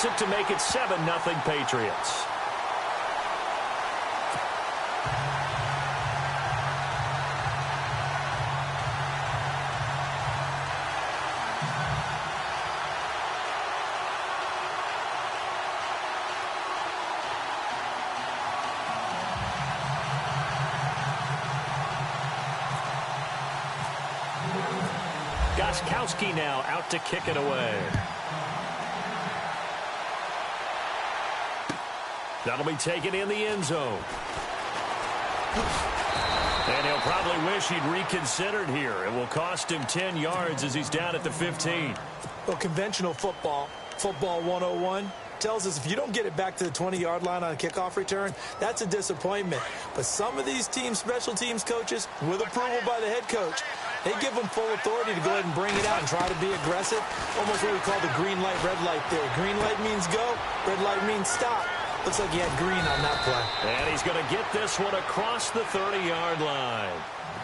converts it to make it 7-0 Patriots. Goskowski now out to kick it away. That'll be taken in the end zone. And he'll probably wish he'd reconsidered here. It will cost him 10 yards as he's down at the 15. Well, conventional football 101, tells us if you don't get it back to the 20-yard line on a kickoff return, that's a disappointment. But some of these teams, special teams coaches, with approval by the head coach, they give them full authority to go ahead and bring it out and try to be aggressive. Almost what we call the green light, red light there. Green light means go, red light means stop. Looks like he had green on that play. And he's going to get this one across the 30-yard line.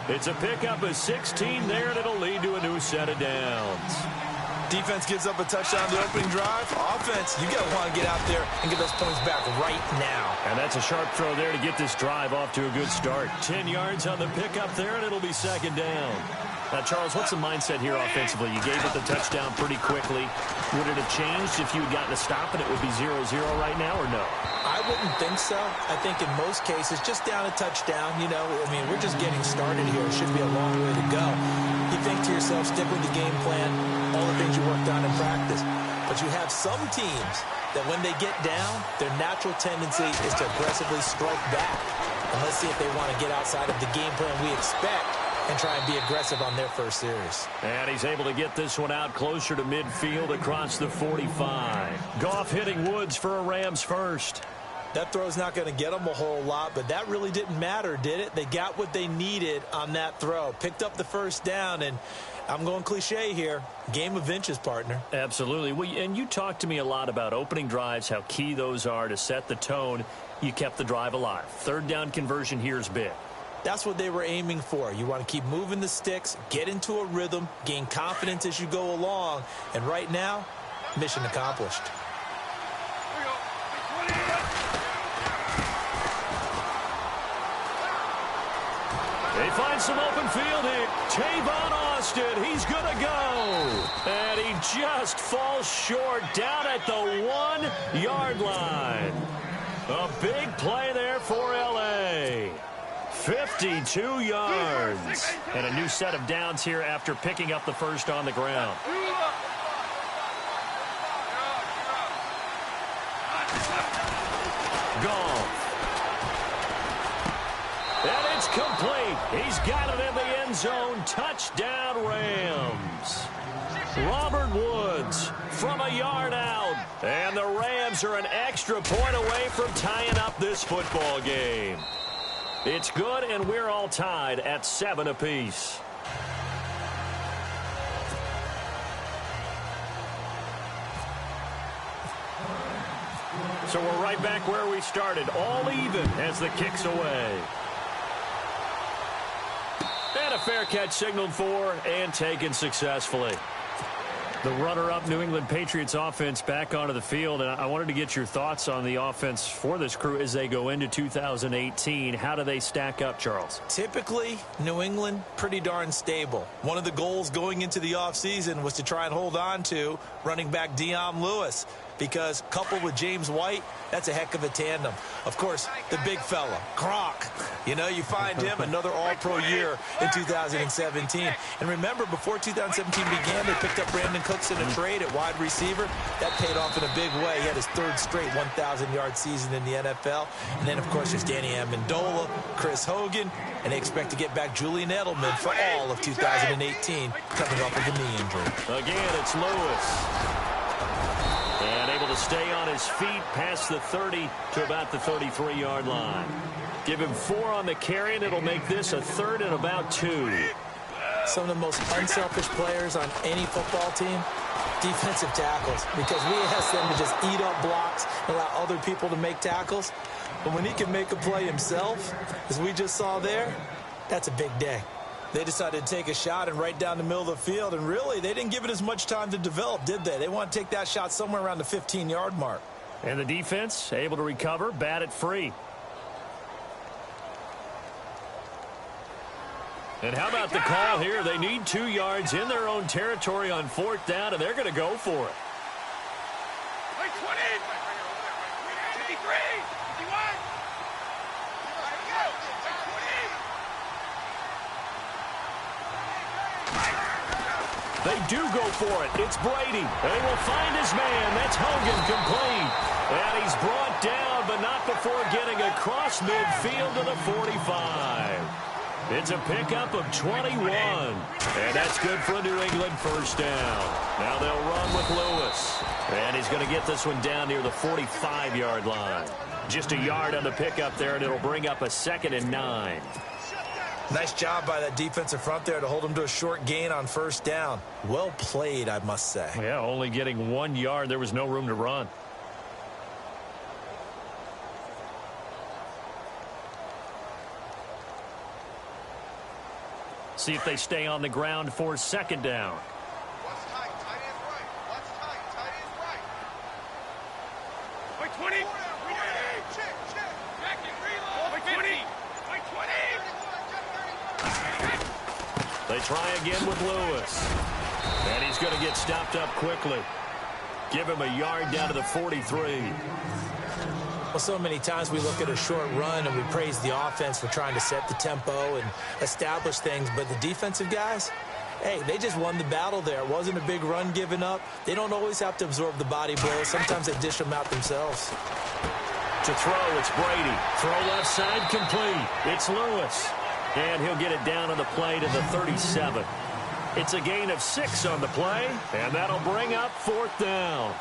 It's a pickup of 16 there, and it'll lead to a new set of downs. Defense gives up a touchdown the opening drive. Offense, you got to want to get out there and get those points back right now. And that's a sharp throw there to get this drive off to a good start. 10 yards on the pickup there, and it'll be second down. Now, Charles, what's the mindset here offensively? You gave it the touchdown pretty quickly. Would it have changed if you had gotten a stop and it would be 0-0 right now, or no? I wouldn't think so. I think in most cases, just down a touchdown, you know, I mean, we're just getting started here. It should be a long way to go. You think to yourself, stick with the game plan, all the things you worked on in practice. But you have some teams that when they get down, their natural tendency is to aggressively strike back. And let's see if they want to get outside of the game plan we expect and try and be aggressive on their first series. And he's able to get this one out closer to midfield across the 45. Goff hitting Woods for a Rams first. That throw's not going to get them a whole lot, but that really didn't matter, did it? They got what they needed on that throw. Picked up the first down, and I'm going cliche here. Game of inches, partner. Absolutely. Well, and you talked to me a lot about opening drives, how key those are to set the tone. You kept the drive alive. Third down conversion here is big. That's what they were aiming for. You want to keep moving the sticks, get into a rhythm, gain confidence as you go along. And right now, mission accomplished. They find some open field here. Tavon Austin, he's going to go. And he just falls short down at the 1-yard line. A big play there for L.A. 52 yards. And a new set of downs here after picking up the first on the ground. Goff. And it's complete. He's got it in the end zone. Touchdown, Rams. Robert Woods from a yard out. And the Rams are an extra point away from tying up this football game. It's good, and we're all tied at 7 apiece. So we're right back where we started, all even as the kick's away. And a fair catch signaled for and taken successfully. The runner-up New England Patriots offense back onto the field, and I wanted to get your thoughts on the offense for this crew as they go into 2018. How do they stack up, Charles? Typically, New England, pretty darn stable. One of the goals going into the offseason was to try and hold on to running back Dion Lewis, because coupled with James White, that's a heck of a tandem. Of course, the big fella, Gronk. You know, you find him another all-pro year in 2017. And remember, before 2017 began, they picked up Brandon Cooks in a trade at wide receiver. That paid off in a big way. He had his third straight 1,000-yard season in the NFL. And then, of course, there's Danny Amendola, Chris Hogan, and they expect to get back Julian Edelman for all of 2018, coming off of a knee injury. Again, it's Lewis. And able to stay on his feet past the 30 to about the 33-yard line. Give him 4 on the carry, and it'll make this a 3rd and about 2. Some of the most unselfish players on any football team, defensive tackles, because we ask them to just eat up blocks and allow other people to make tackles. But when he can make a play himself, as we just saw there, that's a big day. They decided to take a shot and right down the middle of the field, and really, they didn't give it as much time to develop, did they? They want to take that shot somewhere around the 15-yard mark. And the defense able to recover, bat it free. And how about the call here? They need 2 yards in their own territory on 4th down, and they're going to go for it. They do go for it. It's Brady. They will find his man. That's Hogan, complete. And he's brought down, but not before getting across midfield to the 45. It's a pickup of 21. And that's good for a New England first down. Now they'll run with Lewis. And he's going to get this one down near the 45-yard line. Just a yard on the pickup there, and it'll bring up a 2nd and 9. Nice job by that defensive front there to hold him to a short gain on 1st down. Well played, I must say. Yeah, only getting 1 yard. There was no room to run. See if they stay on the ground for 2nd down. What's tight? Tight end's right. What's tight? Tight end's right. Wait, 20. Check. Back and reload. Wait, 20. Wait, 20. They try again with Lewis. And he's going to get stopped up quickly. Give him a yard down to the 43. Well, so many times we look at a short run and we praise the offense for trying to set the tempo and establish things, but the defensive guys, hey, they just won the battle there. It wasn't a big run given up. They don't always have to absorb the body blows. Sometimes they dish them out themselves. To throw, it's Brady. Throw left side, complete. It's Lewis. And he'll get it down on the play to the 37. It's a gain of 6 on the play, and that'll bring up 4th down.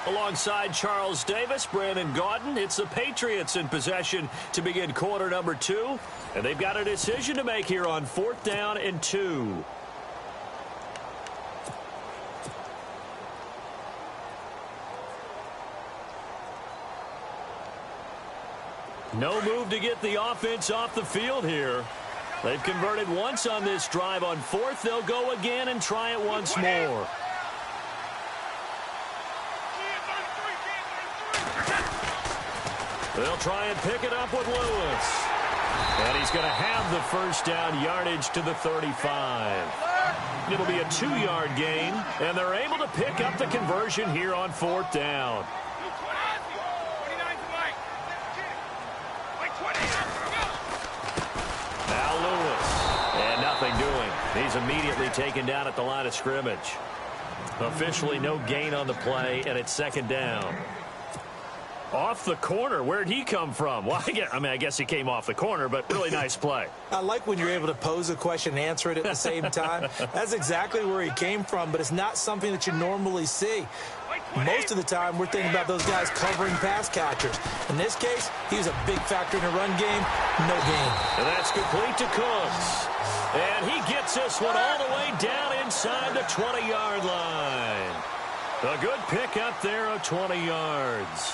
Alongside Charles Davis, Brandon Gaudin, it's the Patriots in possession to begin quarter number 2. And they've got a decision to make here on 4th down and 2. No move to get the offense off the field here. They've converted once on this drive. On 4th, they'll go again and try it once more. They'll try and pick it up with Lewis. And he's going to have the first down yardage to the 35. It'll be a 2-yard gain, and they're able to pick up the conversion here on 4th down. Now Lewis. And nothing doing. He's immediately taken down at the line of scrimmage. Officially no gain on the play, and it's 2nd down. Off the corner. Where'd he come from? Well, I guess he came off the corner, but really nice play. I like when you're able to pose a question and answer it at the same time. That's exactly where he came from, but it's not something that you normally see. Most of the time, we're thinking about those guys covering pass catchers. In this case, he was a big factor in the run game. No gain. And that's complete to Cooks. And he gets this one all the way down inside the 20-yard line. A good pickup there of 20 yards.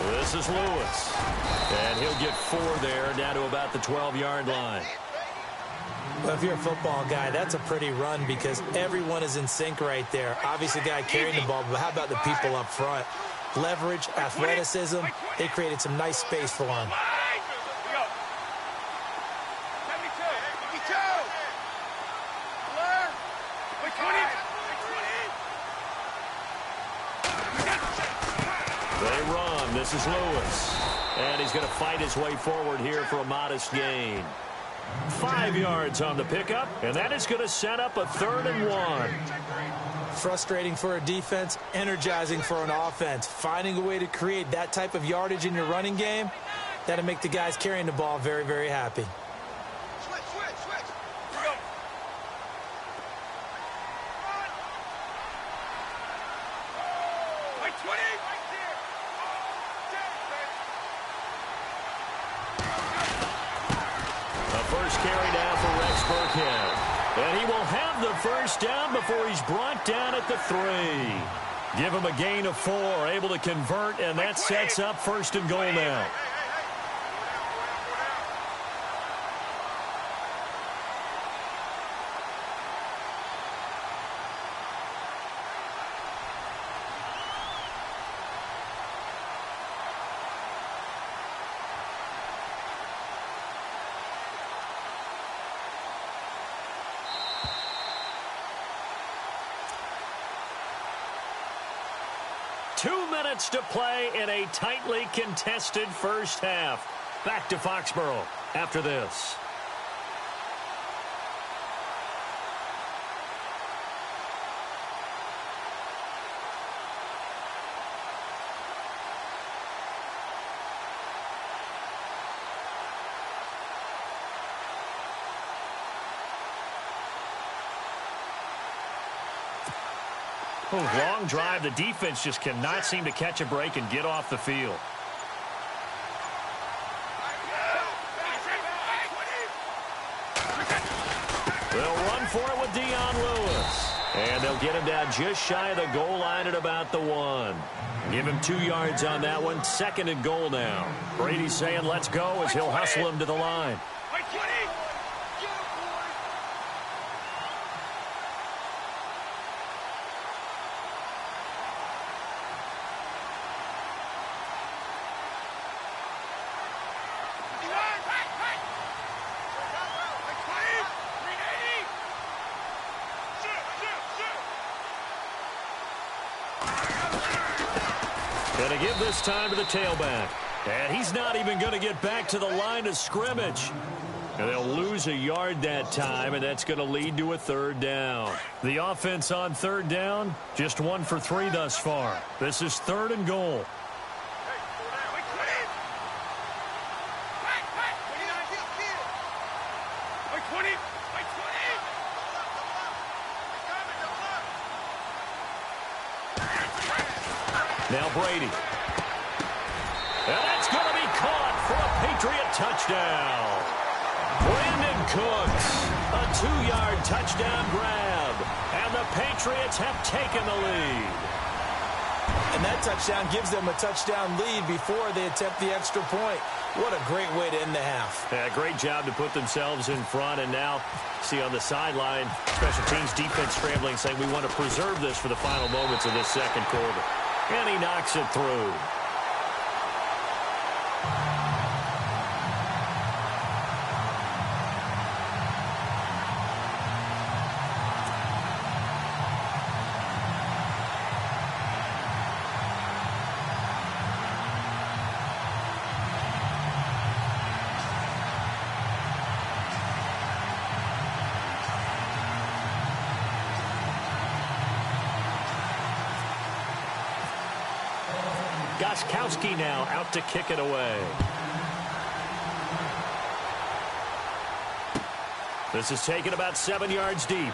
This is Lewis. And he'll get 4 there, down to about the 12-yard line. Well, if you're a football guy, that's a pretty run because everyone is in sync right there. Obviously, the guy carrying the ball, but how about the people up front? Leverage, athleticism, they created some nice space for him. They run. This is Lewis. And he's going to fight his way forward here for a modest gain. 5 yards on the pickup, and that is going to set up a 3rd and 1. Frustrating for a defense, energizing for an offense. Finding a way to create that type of yardage in your running game, That'll make the guys carrying the ball very, very happy. Switch. Here we go. Right 20. Right there. A first carry down for Rex Burkhead. And he will have the first down before he's brought down at the 3. Give him a gain of 4, able to convert, and that sets up first and goal now. To play in a tightly contested first half. Back to Foxborough after this. Long drive. The defense just cannot seem to catch a break and get off the field. They'll run for it with Lewis. And they'll get him down just shy of the goal line at about the 1. Give him 2 yards on that one. Second and goal now. Brady's saying let's go as he'll hustle him to the line. Going to give this time to the tailback. And he's not even going to get back to the line of scrimmage. And they'll lose a yard that time, and that's going to lead to a 3rd down. The offense on 3rd down, just 1 for 3 thus far. This is 3rd and goal. Now Brady. And that's going to be caught for a Patriot touchdown. Brandon Cooks, a 2-yard touchdown grab. And the Patriots have taken the lead. And that touchdown gives them a touchdown lead before they attempt the extra point. What a great way to end the half. Yeah, great job to put themselves in front. And now, see on the sideline, special teams defense scrambling, saying we want to preserve this for the final moments of this second quarter. And he knocks it through. Goskowski now out to kick it away. This is taken about 7 yards deep.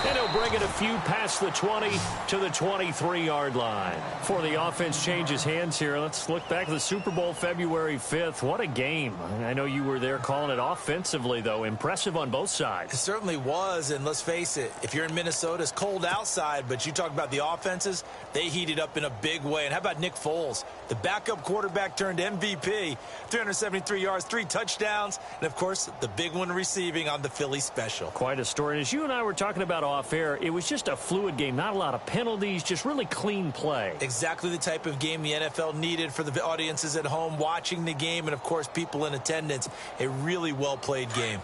And he'll bring it a few past the 20 to the 23-yard line. Before the offense changes hands here, let's look back to the Super Bowl February 5th. What a game. I know you were there calling it offensively, though. Impressive on both sides. It certainly was, and let's face it, if you're in Minnesota, it's cold outside, but you talk about the offenses, they heated up in a big way. And how about Nick Foles? The backup quarterback turned MVP, 373 yards, 3 touchdowns, and, of course, the big one receiving on the Philly special. Quite a story. And as you and I were talking about off-air, it was just a fluid game, not a lot of penalties, just really clean play. Exactly the type of game the NFL needed for the audiences at home watching the game and, of course, people in attendance. A really well-played game.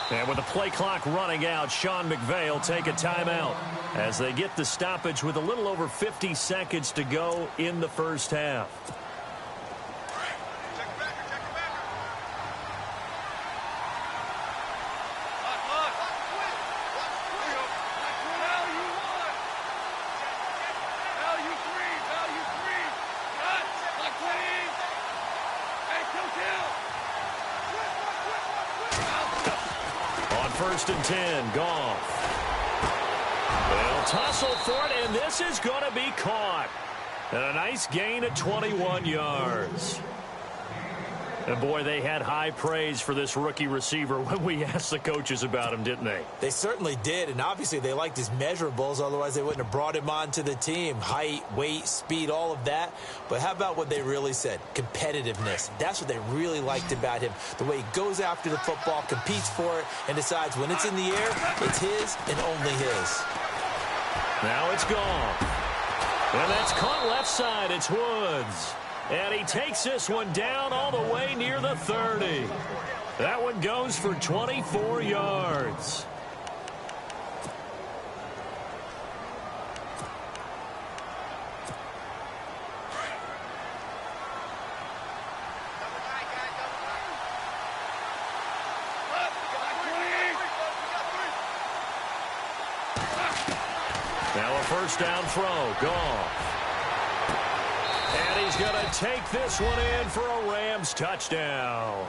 And with the play clock running out, Sean McVay will take a timeout as they get the stoppage with a little over 50 seconds to go in the first half. first and 10. Goff. They'll tussle for it, and this is going to be caught. And a nice gain of 21 yards. And, boy, they had high praise for this rookie receiver when we asked the coaches about him, didn't they? They certainly did, and obviously they liked his measurables. Otherwise, they wouldn't have brought him onto the team. Height, weight, speed, all of that. But how about what they really said? Competitiveness. That's what they really liked about him. The way he goes after the football, competes for it, and decides when it's in the air, it's his and only his. Now it's gone. And that's caught left side. It's Woods. And he takes this one down all the way near the 30. That one goes for 24 yards. Now a first down throw. Goff. And he's going to take this one in for a Rams touchdown.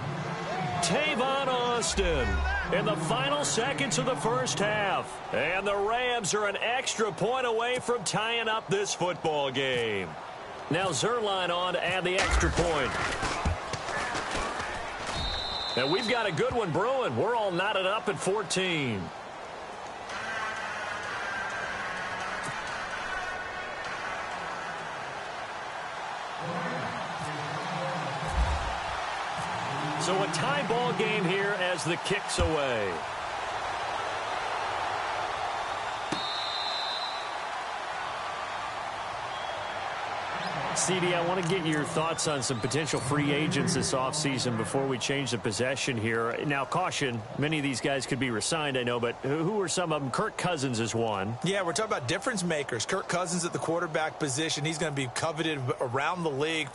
Tavon Austin in the final seconds of the first half. And the Rams are an extra point away from tying up this football game. Now Zerline on to add the extra point. And we've got a good one brewing. We're all knotted up at 14. So a tie ball game here as the kick's away. CD, I want to get your thoughts on some potential free agents this offseason before we change the possession here. Now, caution, many of these guys could be re-signed, I know, but who are some of them? Kirk Cousins is one. Yeah, we're talking about difference makers. Kirk Cousins at the quarterback position. He's going to be coveted around the league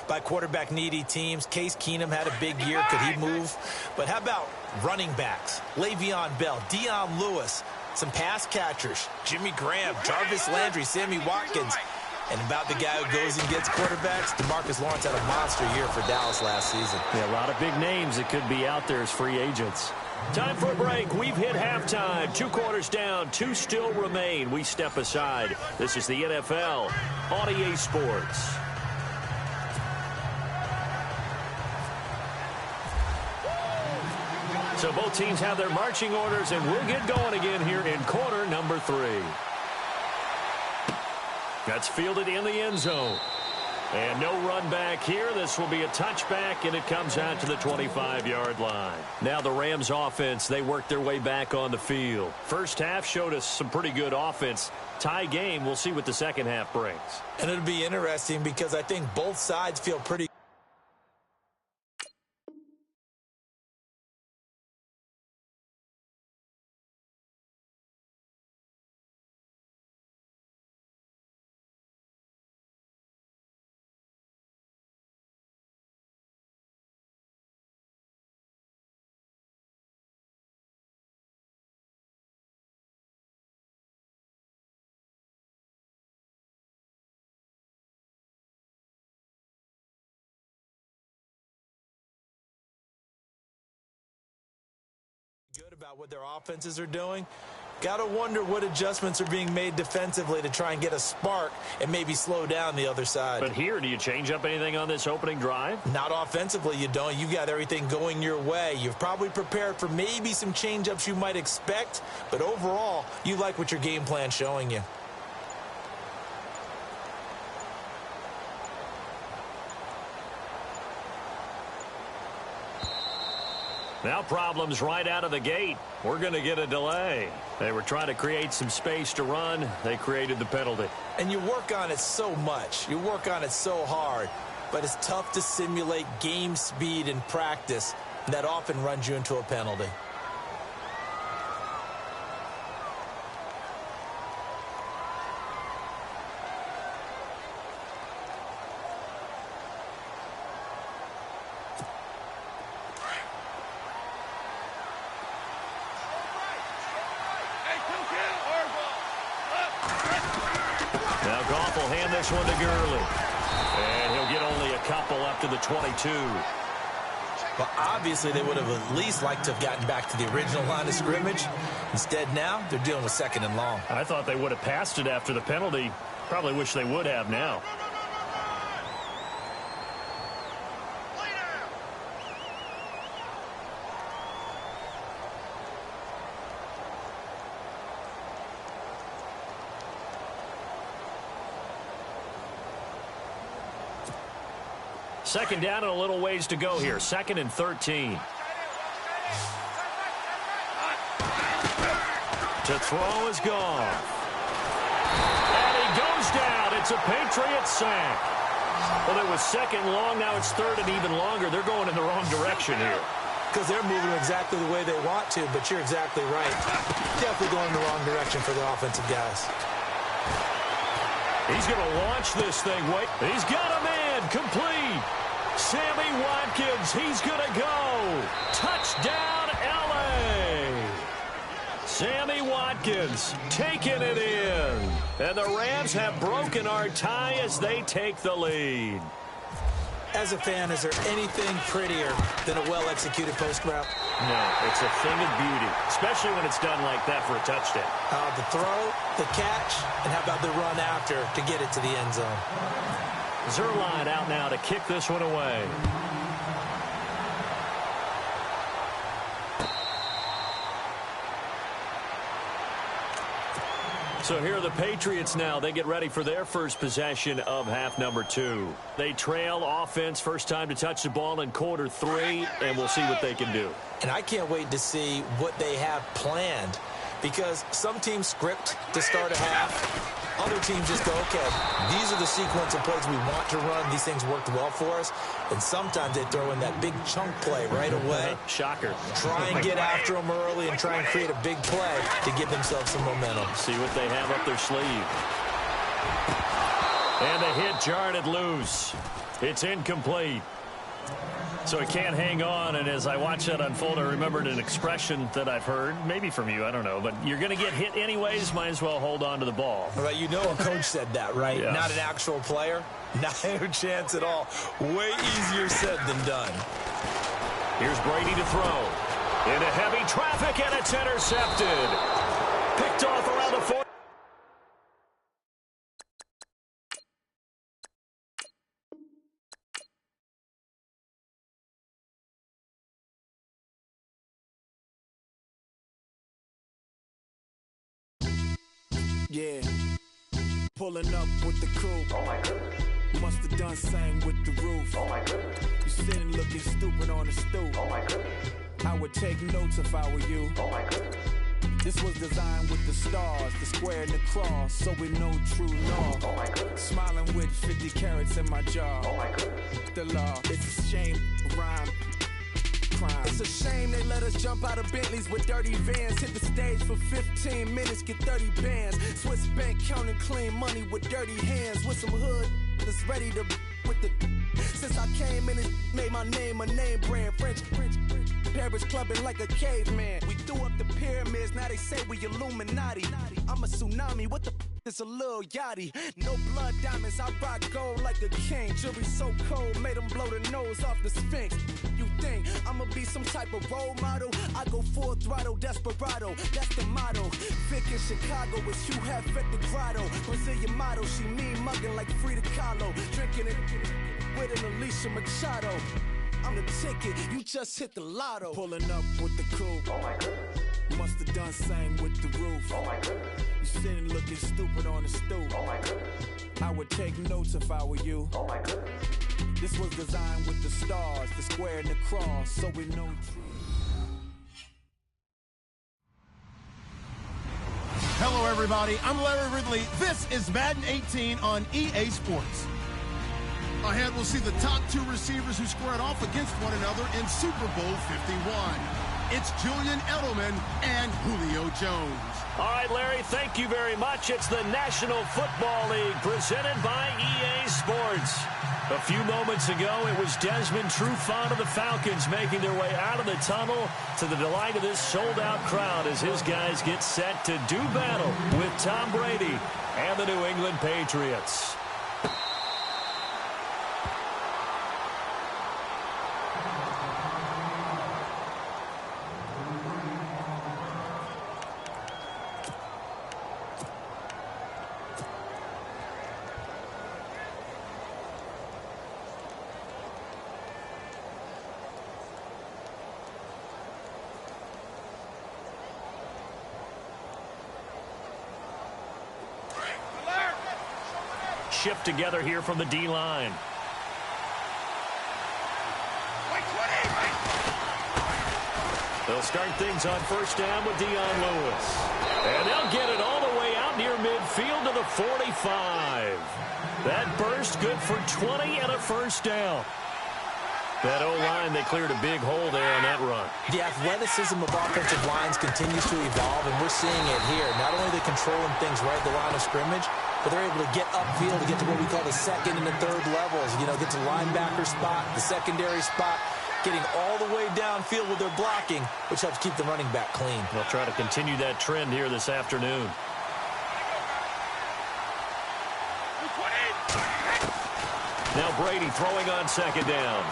by quarterback-needy teams. Case Keenum had a big year. Could he move? But how about running backs? Le'Veon Bell, Dion Lewis, some pass catchers, Jimmy Graham, Jarvis Landry, Sammy Watkins. And about the guy who goes and gets quarterbacks, DeMarcus Lawrence had a monster year for Dallas last season. Yeah, a lot of big names that could be out there as free agents. Time for a break. We've hit halftime. 2 quarters down. 2 still remain. We step aside. This is the NFL on EA Sports. So both teams have their marching orders, and we'll get going again here in quarter number 3. That's fielded in the end zone. And no run back here. This will be a touchback, and it comes out to the 25-yard line. Now the Rams offense, they worked their way back on the field. First half showed us some pretty good offense. Tie game, we'll see what the second half brings. And it'll be interesting because I think both sides feel pretty good about what their offenses are doing. Got to wonder what adjustments are being made defensively to try and get a spark and maybe slow down the other side. But here, do you change up anything on this opening drive? Not offensively, you don't. You got everything going your way. You've probably prepared for maybe some change-ups you might expect, but overall, you like what your game plan's showing you. Now problems right out of the gate. We're going to get a delay. They were trying to create some space to run. They created the penalty. And you work on it so much. You work on it so hard. But it's tough to simulate game speed in practice. And that often runs you into a penalty. Now Goff will hand this one to Gurley. And he'll get only a couple up to the 22. Well, obviously, they would have at least liked to have gotten back to the original line of scrimmage. Instead, now, they're dealing with 2nd and long. I thought they would have passed it after the penalty. Probably wish they would have now. Second down and a little ways to go here. 2nd and 13. To throw is gone. And he goes down. It's a Patriot sack. Well, it was 2nd long. Now it's 3rd and even longer. They're going in the wrong direction here. Because they're moving exactly the way they want to, but you're exactly right. Definitely going in the wrong direction for the offensive guys. He's going to launch this thing. Wait, he's got a man. Complete. Sammy Watkins, he's going to go. Touchdown, L.A. Sammy Watkins taking it in. And the Rams have broken our tie as they take the lead. As a fan, is there anything prettier than a well-executed post route? No, it's a thing of beauty, especially when it's done like that for a touchdown. The throw, the catch, and how about the run after to get it to the end zone? Zerline out now to kick this one away. So here are the Patriots now. They get ready for their first possession of half number 2. They trail offense, first time to touch the ball in quarter 3, and we'll see what they can do. And I can't wait to see what they have planned, because some teams script to start a half. Other teams just go, okay, these are the sequence of plays we want to run. These things worked well for us. And sometimes they throw in that big chunk play right away. Shocker. Try and get after them early and try and create a big play to give themselves some momentum. See what they have up their sleeve. And the hit jarred it loose. It's incomplete. So he can't hang on, and as I watch that unfold, I remembered an expression that I've heard, maybe from you, I don't know, but you're going to get hit anyways, might as well hold on to the ball. Right, you know a coach said that, right? Yes. Not an actual player. Not a chance at all. Way easier said than done. Here's Brady to throw. Into heavy traffic, and it's intercepted. Picked off around the 40. Yeah, pulling up with the coupe. Oh my goodness. Must have done same with the roof. Oh my goodness. You sitting looking stupid on the stoop. Oh my goodness. I would take notes if I were you. Oh my goodness. This was designed with the stars, the square and the cross, so we know true north. Oh my goodness. Smiling with 50 carats in my jaw. Oh my goodness. The law, it's a shame, rhyme. Crime. It's a shame they let us jump out of Bentleys with dirty vans. Hit the stage for 15 minutes, get 30 bands. Swiss bank counting clean money with dirty hands. With some hood that's ready to with the. Since I came in and made my name a name brand. French. Paris clubbing like a caveman. We threw up the pyramids, now they say we Illuminati. I'm a tsunami, what the is a little yachty. No blood diamonds, I rock gold like a king. Jury so cold, made them blow the nose off the Sphinx. You think I'ma be some type of role model? I go full throttle, desperado, that's the motto. Vic in Chicago, it's you have at the grotto. Brazilian model, she mean mugging like Frida Kahlo. Drinking it with an Alicia Machado. I'm the ticket, you just hit the lotto. Pulling up with the coupe. Oh my goodness. Must have done same with the roof. Oh my goodness. You sitting looking stupid on the stoop. Oh my goodness. I would take notes if I were you. Oh my goodness. This was designed with the stars, the square and the cross, so we know true. Hello, everybody. I'm Larry Ridley. This is Madden 18 on EA Sports. Ahead, we'll see the top two receivers who squared off against one another in Super Bowl 51. It's Julian Edelman and Julio Jones. All right, Larry, thank you very much. It's the National Football League presented by EA Sports. A few moments ago, it was Desmond Trufant of the Falcons making their way out of the tunnel to the delight of this sold-out crowd as his guys get set to do battle with Tom Brady and the New England Patriots. shift together here from the D-line. They'll start things on first down with Dion Lewis. And they'll get it all the way out near midfield to the 45. That burst good for 20 and a first down. That O-line, they cleared a big hole there on that run. The athleticism of offensive lines continues to evolve, and we're seeing it here. Not only are they controlling things right at the line of scrimmage, but they're able to get upfield to get to what we call the second and the third levels. You know, get to the linebacker spot, the secondary spot, getting all the way downfield with their blocking, which helps keep the running back clean. They'll try to continue that trend here this afternoon. Now Brady throwing on second down.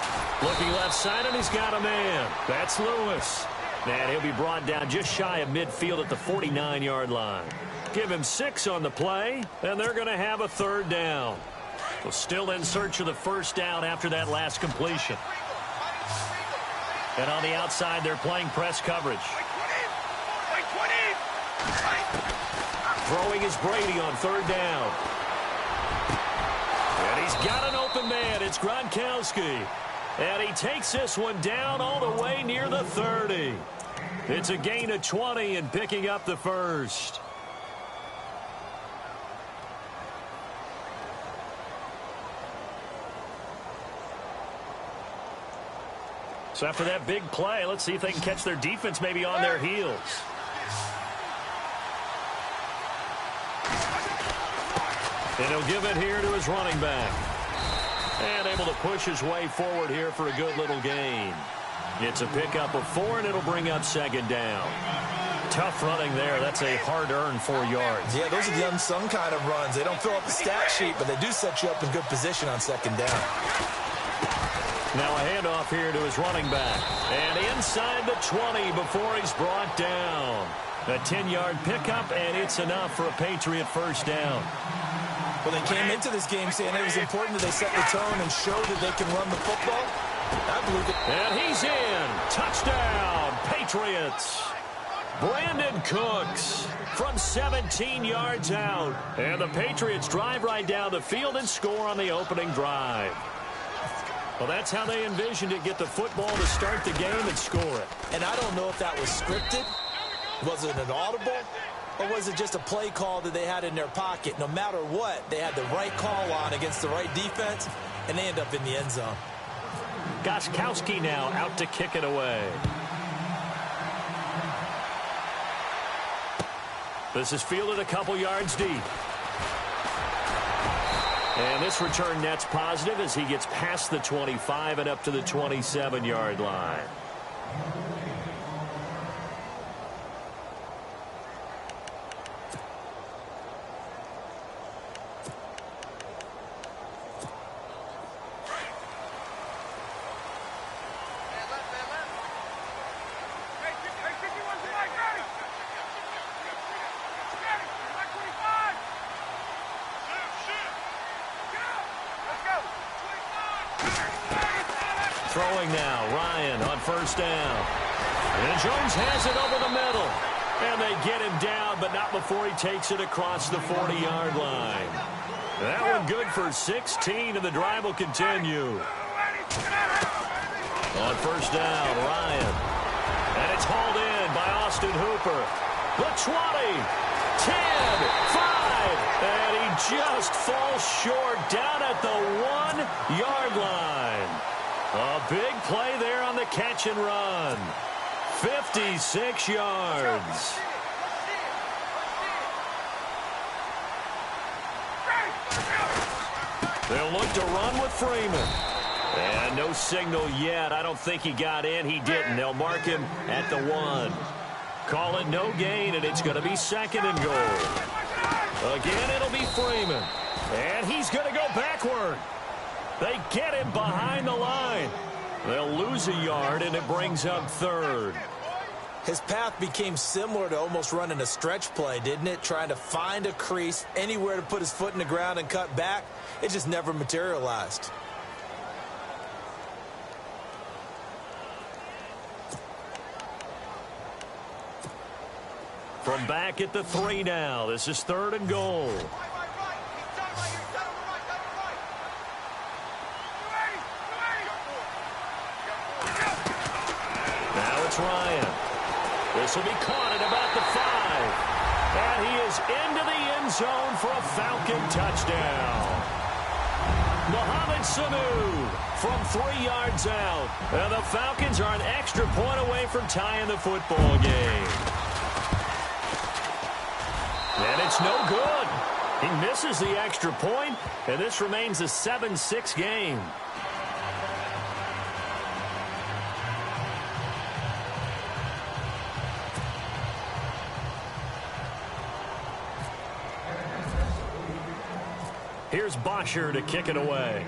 Looking left side, and he's got a man. That's Lewis. And he'll be brought down just shy of midfield at the 49-yard line. Give him 6 on the play, and they're going to have a third down. Well, still in search of the first down after that last completion. And on the outside, they're playing press coverage. Throwing is Brady on third down. And he's got an open man. It's Gronkowski. And he takes this one down all the way near the 30. It's a gain of 20 and picking up the first. So after that big play, let's see if they can catch their defense maybe on their heels. And he'll give it here to his running back. And able to push his way forward here for a good little gain. It's a pickup of 4, and it'll bring up second down. Tough running there. That's a hard-earned 4 yards. Yeah, those are the unsung kind of runs. They don't fill up the stat sheet, but they do set you up in good position on second down. Now a handoff here to his running back. And inside the 20 before he's brought down. A 10-yard pickup, and it's enough for a Patriot first down. Well, they came into this game saying it was important that they set the tone and show that they can run the football. I believe it. And he's in. Touchdown, Patriots. Brandon Cooks from 17 yards out. And the Patriots drive right down the field and score on the opening drive. Well, that's how they envisioned it. Get the football to start the game and score it. And I don't know if that was scripted. Was it an audible? Or was it just a play call that they had in their pocket? No matter what, they had the right call on against the right defense, and they end up in the end zone. Gostkowski now out to kick it away. This is fielded a couple yards deep. And this return net's positive as he gets past the 25 and up to the 27-yard line. Throwing now, Ryan on first down. And Jones has it over the middle. And they get him down, but not before he takes it across the 40-yard line. That one good for 16, and the drive will continue. On first down, Ryan. And it's hauled in by Austin Hooper. The 20, 10, 5, and he just falls short down at the 1-yard line. A big play there on the catch and run. 56 yards. They'll look to run with Freeman. And no signal yet. I don't think he got in. He didn't. They'll mark him at the 1. Call it no gain, and it's going to be second and goal. Again, it'll be Freeman. And he's going to go backward. They get him behind the line. They'll lose a yard, and it brings up third. His path became similar to almost running a stretch play, didn't it? Trying to find a crease, anywhere to put his foot in the ground and cut back. It just never materialized. From back at the 3 now. This is third and goal. Now it's Ryan. This will be caught at about the 5. And he is into the end zone for a Falcon touchdown. Mohamed Sanu from 3 yards out. And the Falcons are an extra point away from tying the football game. And it's no good. He misses the extra point, and this remains a 7-6 game. Here's Bosher to kick it away.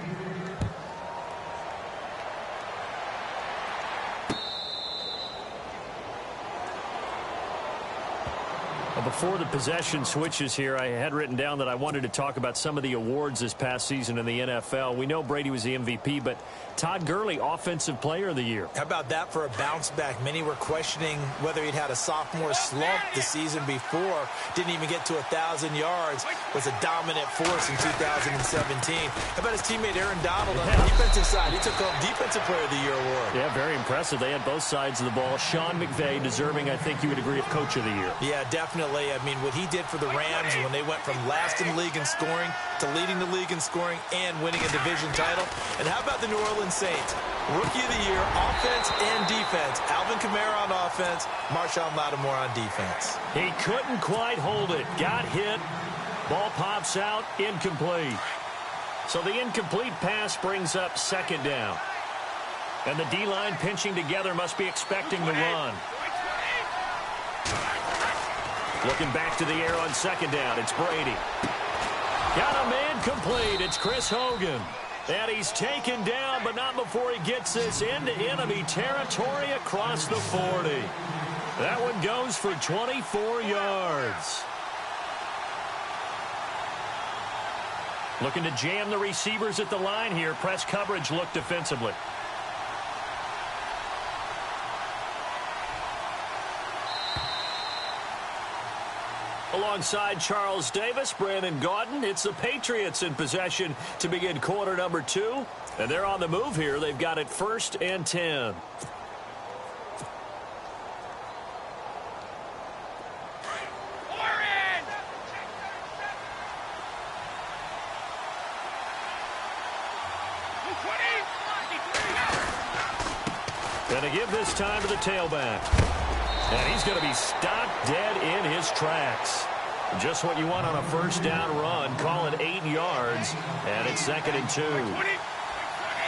Before the possession switches here, I had written down that I wanted to talk about some of the awards this past season in the NFL. We know Brady was the MVP, but Todd Gurley, Offensive Player of the Year. How about that for a bounce back? Many were questioning whether he'd had a sophomore slump the season before. Didn't even get to 1,000 yards. Was a dominant force in 2017. How about his teammate Aaron Donald on the defensive side? He took home Defensive Player of the Year award. Yeah, very impressive. They had both sides of the ball. Sean McVay deserving, I think you would agree, of Coach of the Year. Yeah, definitely. I mean, what he did for the Rams when they went from last in the league in scoring to leading the league in scoring and winning a division title. And how about the New Orleans Saints? Rookie of the Year, offense and defense. Alvin Kamara on offense, Marshawn Lattimore on defense. He couldn't quite hold it. Got hit. Ball pops out. Incomplete. So the incomplete pass brings up 2nd down. And the D-line pinching together must be expecting the run. Looking back to the air on 2nd down. It's Brady. Got a man complete. It's Chris Hogan. And he's taken down, but not before he gets this into enemy territory across the 40. That one goes for 24 yards. Looking to jam the receivers at the line here. Press coverage look defensively. Alongside Charles Davis, Brandon Gaudin, it's the Patriots in possession to begin quarter number 2. And they're on the move here. They've got it 1st and 10. Going to give this time to the tailback. And he's going to be stopped dead in his tracks. Just what you want on a 1st down run. Call it 8 yards. And it's 2nd and 2.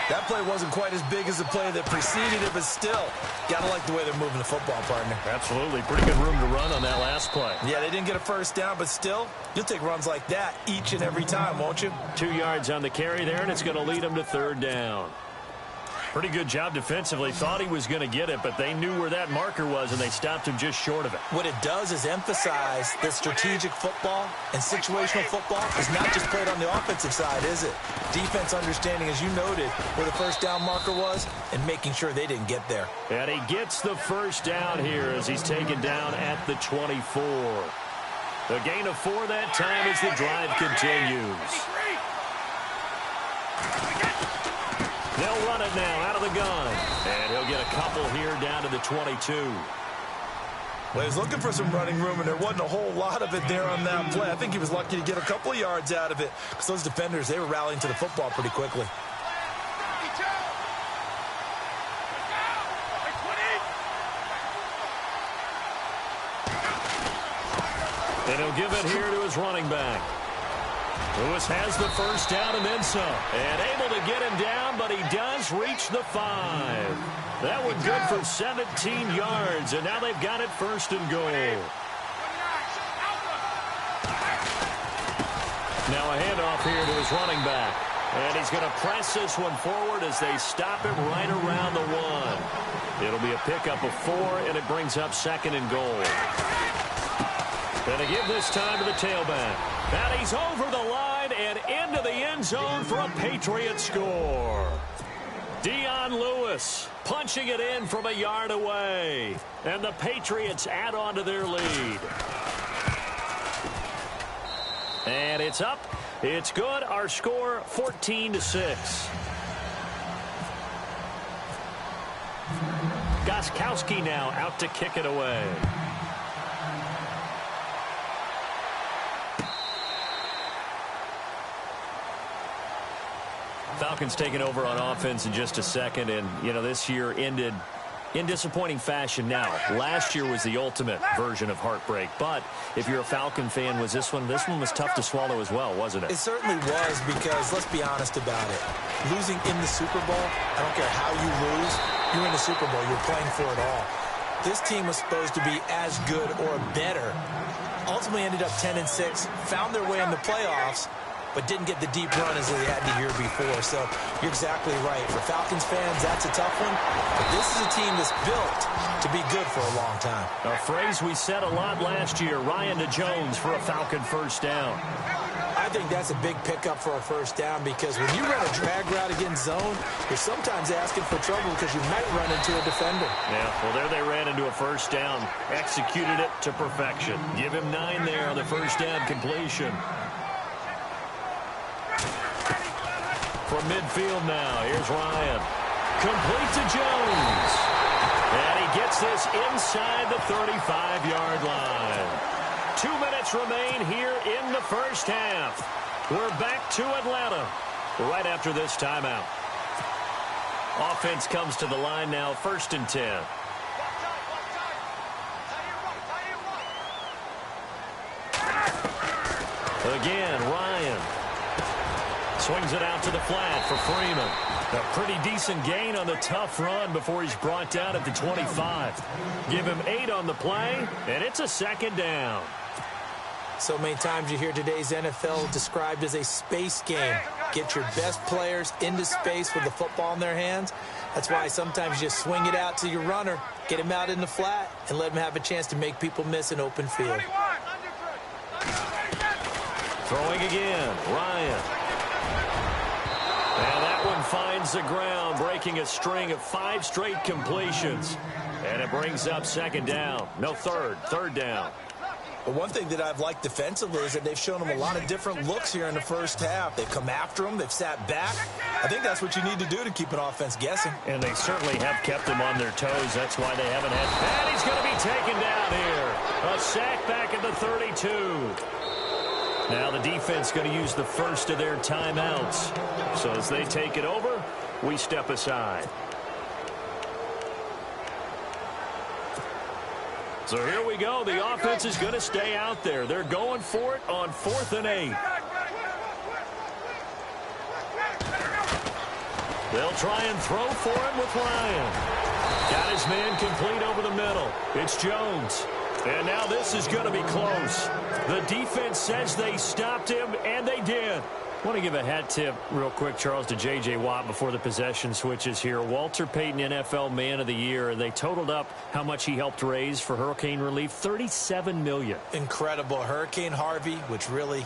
That play wasn't quite as big as the play that preceded it, but still, got to like the way they're moving the football, partner. Absolutely. Pretty good room to run on that last play. Yeah, they didn't get a 1st down, but still, you'll take runs like that each and every time, won't you? 2 yards on the carry there, and it's going to lead them to 3rd down. Pretty good job defensively. Thought he was going to get it, but they knew where that marker was, and they stopped him just short of it. What it does is emphasize that strategic football and situational football is not just played on the offensive side, is it? Defense understanding, as you noted, where the 1st down marker was and making sure they didn't get there. And he gets the 1st down here as he's taken down at the 24. The gain of 4 that time as the drive continues. They'll run it now out of the gun. And he'll get a couple here down to the 22. Well, he was looking for some running room, and there wasn't a whole lot of it there on that play. I think he was lucky to get a couple of yards out of it because those defenders, they were rallying to the football pretty quickly. And he'll give it here to his running back. Lewis has the 1st down and then some. And able to get him down, but he does reach the 5. That one good for 17 yards, and now they've got it 1st and goal. Now a handoff here to his running back. And he's going to press this one forward as they stop him right around the 1. It'll be a pickup of 4, and it brings up 2nd and goal. And to give this time to the tailback. And he's over the line and into the end zone for a Patriot score. Dion Lewis punching it in from a yard away. And the Patriots add on to their lead. And it's up. It's good. Our score 14-6. Gostkowski now out to kick it away. Falcons taking over on offense in just a second, and, you know, this year ended in disappointing fashion now. Last year was the ultimate version of heartbreak, but if you're a Falcon fan, was this one was tough to swallow as well, wasn't it? It certainly was, because let's be honest about it. Losing in the Super Bowl, I don't care how you lose, you're in the Super Bowl, you're playing for it all. This team was supposed to be as good or better. Ultimately ended up 10-6, found their way in the playoffs, but didn't get the deep run as they had the year before. So you're exactly right. For Falcons fans, that's a tough one. But this is a team that's built to be good for a long time. A phrase we said a lot last year, Ryan to Jones for a Falcon first down. I think that's a big pickup for a first down, because when you run a drag route against zone, you're sometimes asking for trouble because you might run into a defender. Yeah, well, there they ran into a first down. Executed it to perfection. Give him 9 there on the first down completion. From midfield now, here's Ryan. Complete to Jones. And he gets this inside the 35-yard line. 2 minutes remain here in the first half. We're back to Atlanta right after this timeout. Offense comes to the line now, 1st and 10. Again, Ryan. Swings it out to the flat for Freeman. A pretty decent gain on the tough run before he's brought down at the 25. Give him 8 on the play, and it's a 2nd down. So many times you hear today's NFL described as a space game. Get your best players into space with the football in their hands. That's why sometimes you swing it out to your runner, get him out in the flat, and let him have a chance to make people miss an open field. Throwing again, Ryan. And that one finds the ground, breaking a string of 5 straight completions. And it brings up 2nd down. No, third down. But one thing that I've liked defensively is that they've shown them a lot of different looks here in the first half. They've come after them. They've sat back. I think that's what you need to do to keep an offense guessing. And they certainly have kept them on their toes. That's why they haven't had... And he's going to be taken down here. A sack back at the 32. Now the defense going to use the first of their timeouts. So as they take it over, we step aside. So here we go. The offense is going to stay out there. They're going for it on 4th and 8. They'll try and throw for him with Ryan. Got his man complete over the middle. It's Jones. And now this is going to be close. The defense says they stopped him, and they did. I want to give a hat tip real quick, Charles, to J.J. Watt before the possession switches here. Walter Payton, NFL Man of the Year, and they totaled up how much he helped raise for hurricane relief, $37 million. Incredible. Hurricane Harvey, which really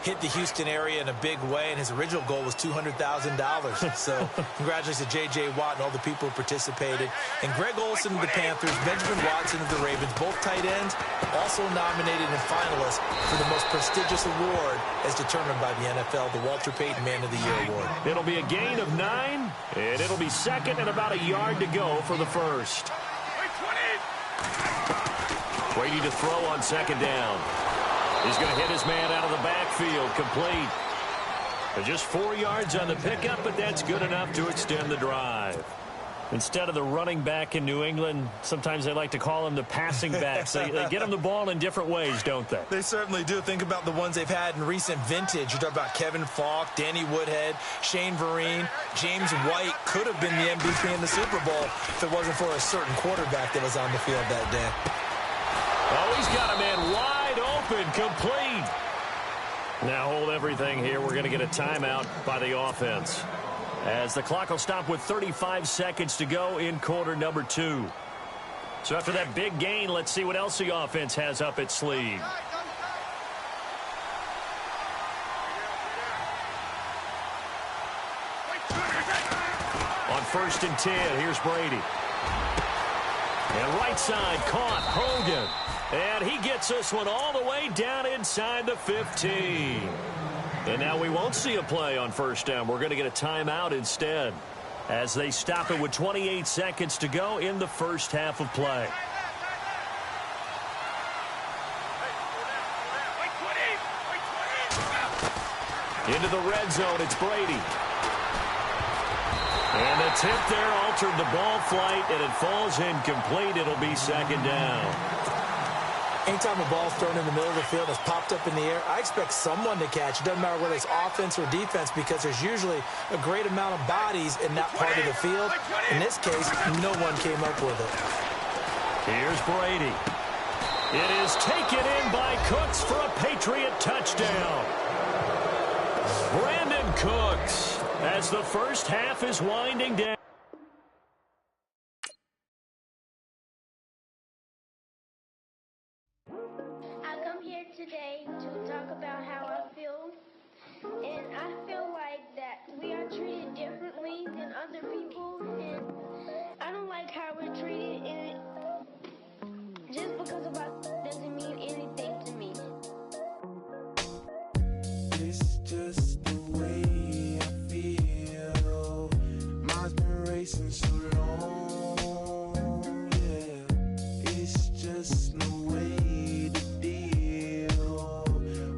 hit the Houston area in a big way, and his original goal was $200,000. So congratulations to J.J. Watt and all the people who participated. And Greg Olsen of the Panthers, Benjamin Watson of the Ravens, both tight ends, also nominated and finalists for the most prestigious award as determined by the NFL, the Walter Payton Man of the Year Award. It'll be a gain of 9, and it'll be 2nd and about a yard to go for the first. Waiting to throw on 2nd down. He's going to hit his man out of the backfield, complete. But just 4 yards on the pickup, but that's good enough to extend the drive. Instead of the running back in New England, sometimes they like to call them the passing backs. They get them the ball in different ways, don't they? They certainly do. Think about the ones they've had in recent vintage. You talk about Kevin Falk, Danny Woodhead, Shane Vereen. James White could have been the MVP in the Super Bowl if it wasn't for a certain quarterback that was on the field that day. Oh, he's got a man wide open, complete. Now hold everything here. We're going to get a timeout by the offense, as the clock will stop with 35 seconds to go in quarter number 2. So after that big gain, let's see what else the offense has up its sleeve. On 1st and 10, here's Brady. And right side caught Hogan. And he gets this one all the way down inside the 15. And now we won't see a play on 1st down. We're going to get a timeout instead. as they stop it with 28 seconds to go in the first half of play. Into the red zone, it's Brady. And the tip there altered the ball flight, and it falls incomplete. It'll be second down. Anytime a ball's thrown in the middle of the field, it's popped up in the air, I expect someone to catch. It doesn't matter whether it's offense or defense, because there's usually a great amount of bodies in that part of the field. In this case, no one came up with it. Here's Brady. It is taken in by Cooks for a Patriot touchdown. Brandon Cooks, as the first half is winding down. I come here today to talk about how I feel, and I feel like that we are treated differently than other people, and I don't like how we're treated, and just because of us doesn't mean anything to me. It's just the way I feel. Mine's been racing so long, yeah. It's just no way to deal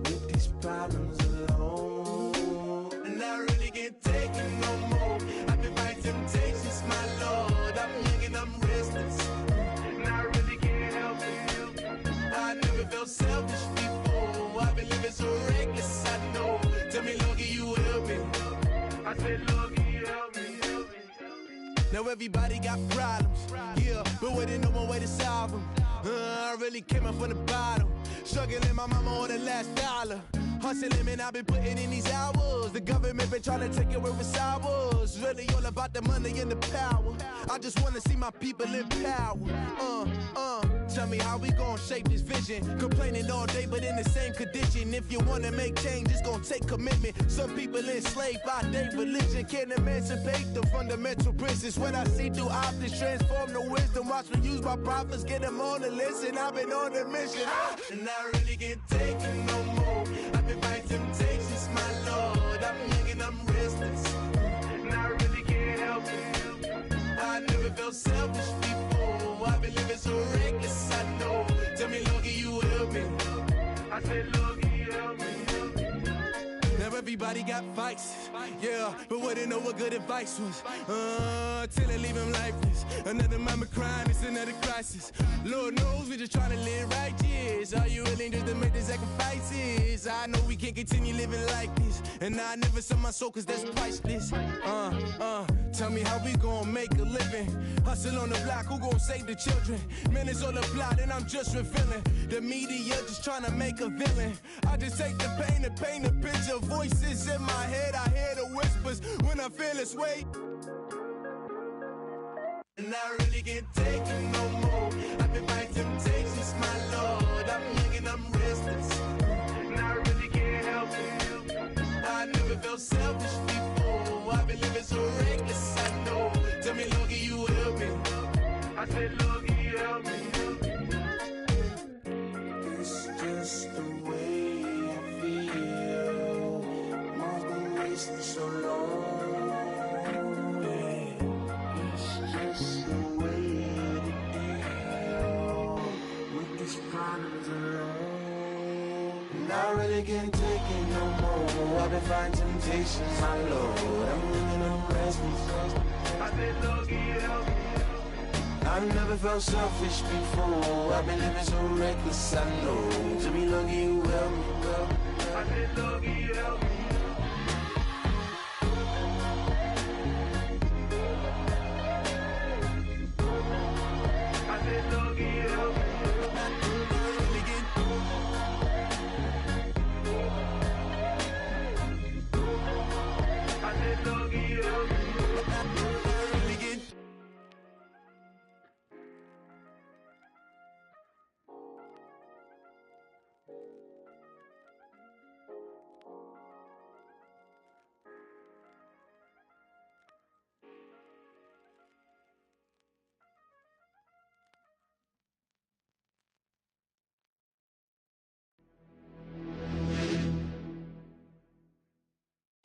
with these problems alone. And I really can't take it no more. I've been fighting temptations, my Lord. I'm young and I'm restless, and I really can't help it. I never felt selfish before. I've been living so reckless, I know. Tell me, Lord, can you help me? I said, Lord, can you help me? Now everybody got problems, yeah, but waiting no more way to solve them. I really came up from the bottom, struggling my mama on the last dollar. Hustling, man, I've been putting in these hours. The government been trying to take away what's ours. Really all about the money and the power. I just want to see my people in power. Tell me how we gon' shape this vision. Complaining all day, but in the same condition. If you wanna make change, it's gon' take commitment. Some people enslaved by their religion can't emancipate the fundamental principles. When I see through optics, transform the wisdom. Watch me use my prophets, get them on the list, and I've been on a mission. And I really can't take it no more. I've been fighting temptations, my Lord. I'm young and I'm restless, and I really can't help it. I never felt selfish before. I've been living so reckless, I know. Tell me, Lord, can you help me? I said, Lord, can you help me? Now everybody got fights, yeah, but wouldn't know what good advice was. Till they leave him lifeless. Another mama crying, it's another crisis. Lord knows we just trying to live righteous. Are you willing just to make the sacrifices? I know we can't continue living like this, and I never sell my soul cause that's priceless. Tell me how we gon' make a living. Hustle on the block, who gon' save the children? Man, it's all a plot and I'm just revealing. The media just trying to make a villain. I just take the pain and paint a picture. Voices in my head, I hear the whispers when I feel this way. And I really can't take it no more. I've been fighting temptations, my Lord. I'm young and I'm restless, and I really can't help it. I never felt selfish before. I've been living so reckless, I know. Tell me, Lord, can you help me? I said, Lord, can you help me? It's just the way I feel. Mine's been racing so long. Just the way to deal with these problems alone. And I really can't take it no more. I've been fighting temptations, my Lord. I'm living on restless. I said, Lord, can you help me? I've never felt selfish before. I've been living so reckless, I know. To me, Lord, can you help me? I said, Lord, can you help me?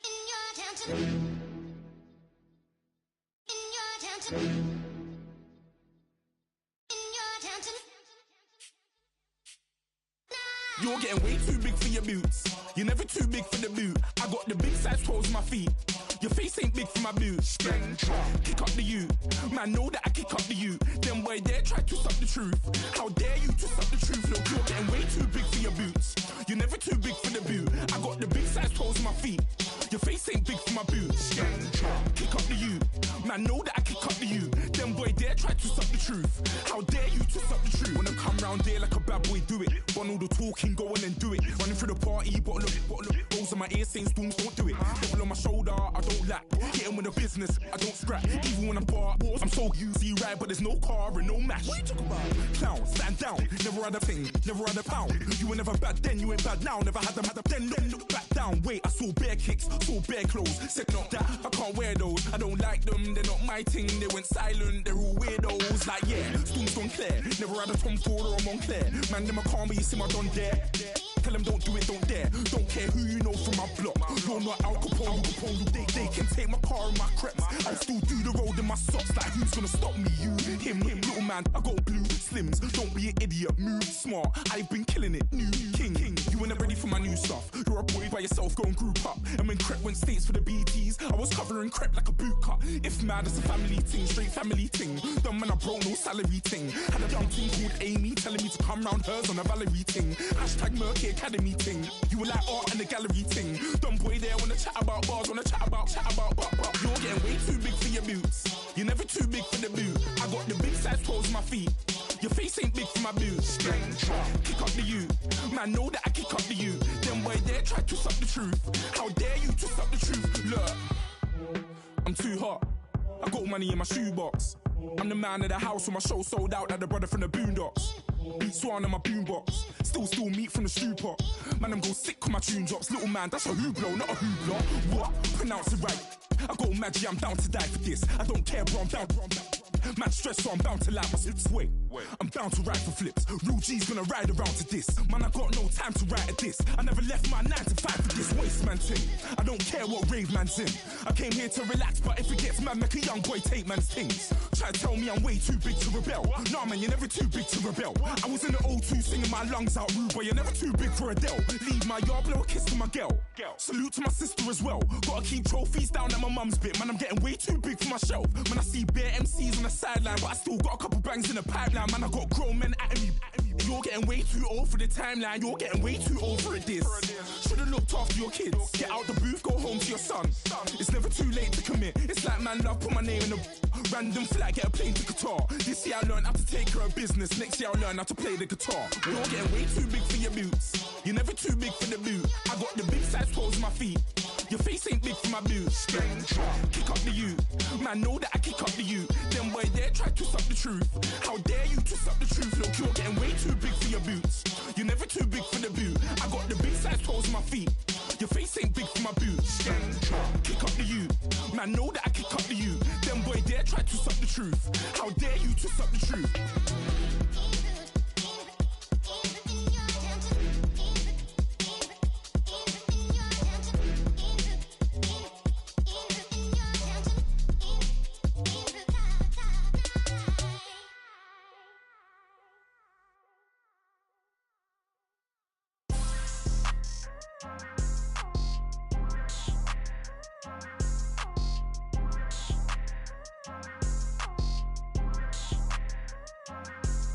In your town tonight. You're getting way too big for your boots. You're never too big for the boot. I got the big size toes on my feet. Your face ain't big for my boots. Kick up the you. Man, know that I kick up the you. Them boy there try to suck the truth. How dare you to suck the truth? Look, you're getting way too big for your boots. You're never too big for the boot. I got the big size toes on my feet. Your face ain't big for my boots. Kick up the you. Man, know that I kick up the you. Them boy there try to suck the truth. How dare you to suck the truth? Wanna come round there like a bad boy, do it. Want all the talking, go on and do it. Running through the party, bottle up. Rolls on my ear saying storms, don't do it. Devil on my shoulder, I don't lack. Getting with the business, I don't scrap. Even when I'm bar, I'm so easy right, but there's no car and no match. What you talk about? Clown, stand down. Never had a thing, never had a pound. You were never bad then, you ain't bad now. Never had them, then look back down. Wait, I saw bare kicks, saw bare clothes. Said not that, I can't wear those. I don't like them, they're not my thing. They went silent, they're all weirdos. Like yeah, storms gone clear. Never had a Tom Ford or a Montclair. Man, them I can't, but you see my done there. Tell them don't do it, don't dare. Don't care who you know from my block. You're not Al Capone, they can take my car and my creps. I still do the road in my socks. Like who's gonna stop me? You, him, little man. I got blue slims. Don't be an idiot, move smart. I've been killing it, new king. You ain't ready for my new stuff. You're a boy by yourself, go and group up. And when Crep went states for the BTs, I was covering Crep like a boot cut. If mad, it's a family thing, straight family thing. Dumb man, I broke no salary thing. Had a young thing called Amy telling me to come round hers on a Valerie thing. Hashtag Murky Academy thing. You were like art and the gallery thing. Dumb boy there wanna chat about bars, wanna chat about. You're getting way too big for your boots. You're never too big for the boot. I got the big size toes on my feet. Your face ain't big for my boots. Kick up the you. Man, know that I kick up the you. Them boy there try to suck the truth. How dare you to suck the truth? Look, I'm too hot. I got money in my shoebox. I'm the man of the house when my show sold out like the brother from the Boondocks. Beat Swan in my boombox. Still meat from the stew pot. Man, I'm go sick when my tune drops. Little man, that's a hooplo, not a hoopla. What? Pronounce it right. I got magic, I'm down to die for this. I don't care, bro, I'm down. Man stressed, so I'm bound to like my slips. Wait, I'm bound to ride for flips. Real G's gonna ride around to this. Man, I got no time to write at this. I never left my 9 to 5 for this waste man thing. I don't care what rave man's in. I came here to relax, but if it gets mad, make a young boy take man's things. Try to tell me I'm way too big to rebel. Nah, man, you're never too big to rebel. I was in the O2 singing my lungs out rude, but you're never too big for Adele. Leave my yard, blow a kiss to my girl. Salute to my sister as well. Gotta keep trophies down at my mum's bit. Man, I'm getting way too big for my shelf. Man, I see bare MCs on the sideline, but I still got a couple bangs in the pipeline. Man, I got grown men at me. You're getting way too old for the timeline. You're getting way too old for a diss. Should've looked after your kids. Get out the booth, go home to your son. It's never too late to commit. It's like man love, put my name in a random flag, get a plane to Qatar. This year I learned how to take care of business. Next year I learn how to play the guitar. You're getting way too big for your boots. You're never too big for the boot. I got the big size toes on my feet. Your face ain't big for my boots. Kick up the you. Man, know that I kick up the you. Them boy there try to suck the truth. How dare you to suck the truth? Look, you're getting way too big for your boots. You're never too big for the boot. I got the big size toes on my feet. Your face ain't big for my boots. Kick up the you. Man, know that I kick up the you. Them boy there try to suck the truth. How dare you to suck the truth?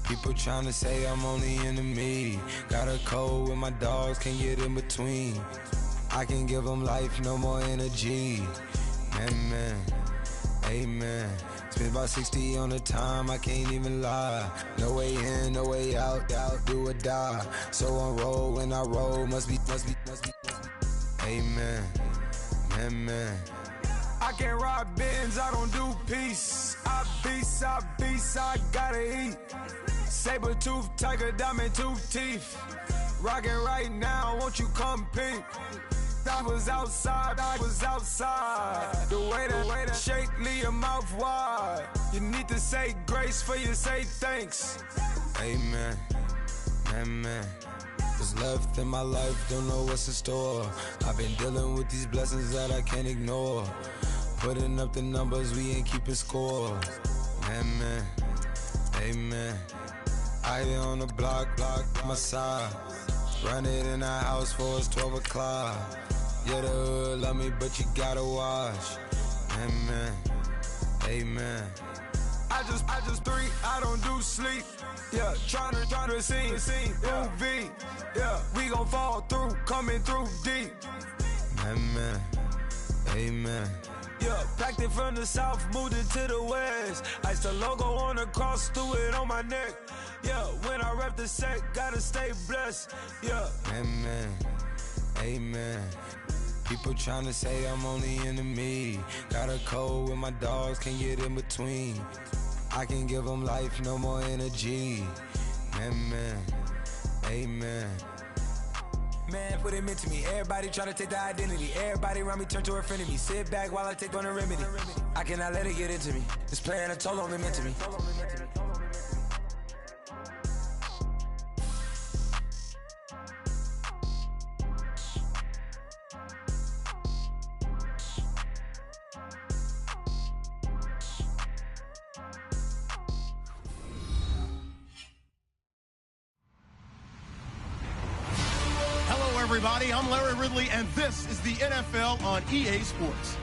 People tryna say I'm only in the me. Got a cold with my dogs, can't get in between. I can give them life, no more energy. Amen, amen. Spent about 60 on the time, I can't even lie. No way in, no way out, do or die. So on roll, when I roll, must be. Amen, amen. I can't ride Benz, I don't do peace. I beast, I gotta eat. Saber tooth, tiger, diamond tooth teeth. Rockin' right now, won't you come peep? I was outside. The way that shake, leave your mouth wide. You need to say grace for you say thanks. Amen, amen. What's left in my life, don't know what's in store. I've been dealing with these blessings that I can't ignore. Putting up the numbers, we ain't keeping score. Amen, amen. I be on the block, my side. Run it in our house for it's 12 o'clock. Yeah, the hood love me, but you gotta watch. Amen, amen. I just three, I don't do sleep. Yeah, tryna see, UV. Yeah, we gon' fall through, coming through deep. Amen, amen. Yeah, packed it from the south, moved it to the west. Iced the logo on the cross, threw it on my neck. Yeah, when I rep the set, gotta stay blessed. Yeah. Amen, amen. People tryna say I'm only enemy. Got a code with my dogs, can't get in between. I can give them life, no more energy. Amen, amen. Man, put him into me. Everybody try to take the identity. Everybody around me turn to a friend of me. Sit back while I take on the remedy. I cannot let it get into me. This playing a toll on me, meant to me. Everybody, I'm Larry Ridley, and this is the NFL on EA Sports.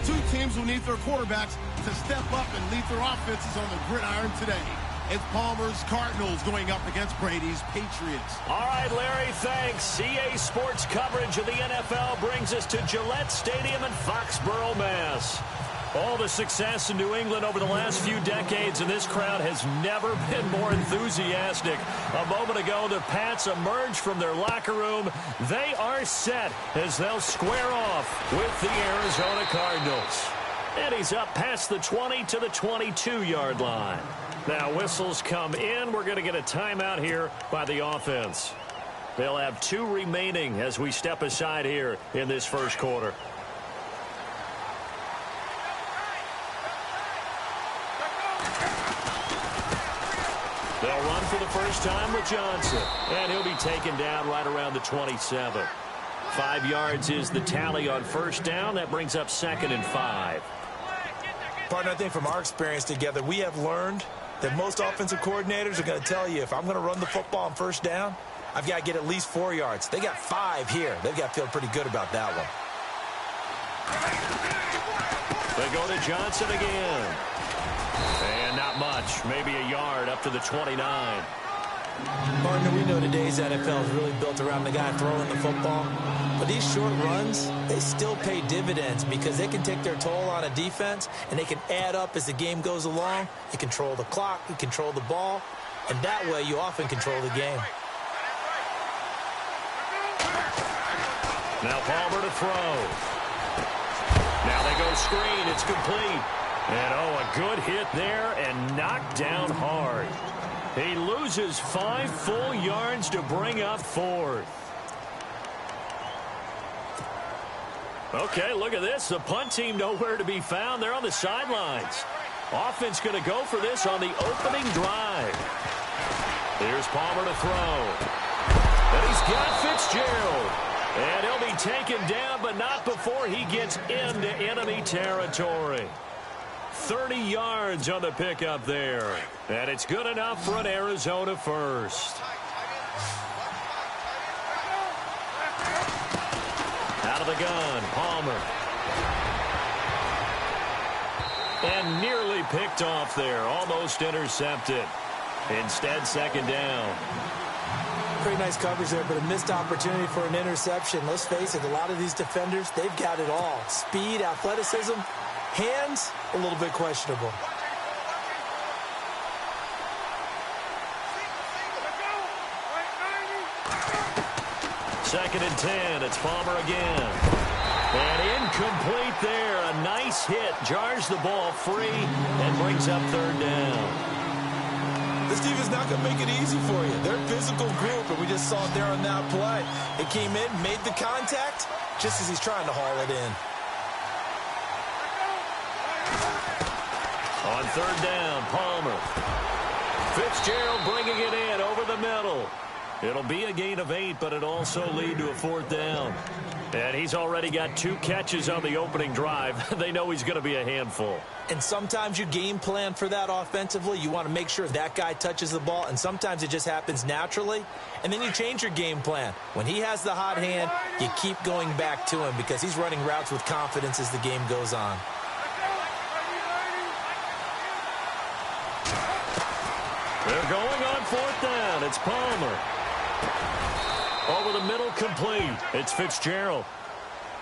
Two teams will need their quarterbacks to step up and lead their offenses on the gridiron today. It's Palmer's Cardinals going up against Brady's Patriots. All right, Larry, thanks. EA Sports coverage of the NFL brings us to Gillette Stadium in Foxborough, Mass. All the success in New England over the last few decades, and this crowd has never been more enthusiastic. A moment ago, the Pats emerged from their locker room. They are set as they'll square off with the Arizona Cardinals. And he's up past the 20 to the 22-yard line. Now, whistles come in. We're going to get a timeout here by the offense. They'll have 2 remaining as we step aside here in this first quarter. They'll run for the first time with Johnson, and he'll be taken down right around the 27. 5 yards is the tally on first down. That brings up 2nd and 5. Partner, I think from our experience together, we have learned that most offensive coordinators are going to tell you, if I'm going to run the football on first down, I've got to get at least 4 yards. They got 5 here. They've got to feel pretty good about that one. They go to Johnson again. And not much, maybe a yard up to the 29. Partner, we know today's NFL is really built around the guy throwing the football. But these short runs, they still pay dividends because they can take their toll on a defense and they can add up as the game goes along. You control the clock, you control the ball, and that way you often control the game. Now Palmer to throw. Now they go screen, it's complete. And, a good hit there and knocked down hard. He loses 5 full yards to bring up 4th. Okay, look at this. The punt team nowhere to be found. They're on the sidelines. Offense going to go for this on the opening drive. Here's Palmer to throw. And he's got Fitzgerald. And he'll be taken down, but not before he gets into enemy territory. 30 yards on the pickup there. And it's good enough for an Arizona first. Out of the gun, Palmer. And nearly picked off there. Almost intercepted. Instead, 2nd down. Pretty nice coverage there, but a missed opportunity for an interception. Let's face it, a lot of these defenders, they've got it all. Speed, athleticism, hands, a little bit questionable. Second and 10. It's Palmer again. And incomplete there. A nice hit. Jars the ball free and brings up 3rd down. This defense not going to make it easy for you. They're a physical group, and we just saw it there on that play. It came in, made the contact, just as he's trying to haul it in. On 3rd down, Palmer. Fitzgerald bringing it in over the middle. It'll be a gain of 8, but it also lead to a 4th down. And he's already got 2 catches on the opening drive. They know he's going to be a handful. And sometimes you game plan for that offensively. You want to make sure that guy touches the ball, and sometimes it just happens naturally. And then you change your game plan. When he has the hot hand, you keep going back to him because he's running routes with confidence as the game goes on. They're going on 4th down. It's Palmer. Over the middle, complete. It's Fitzgerald.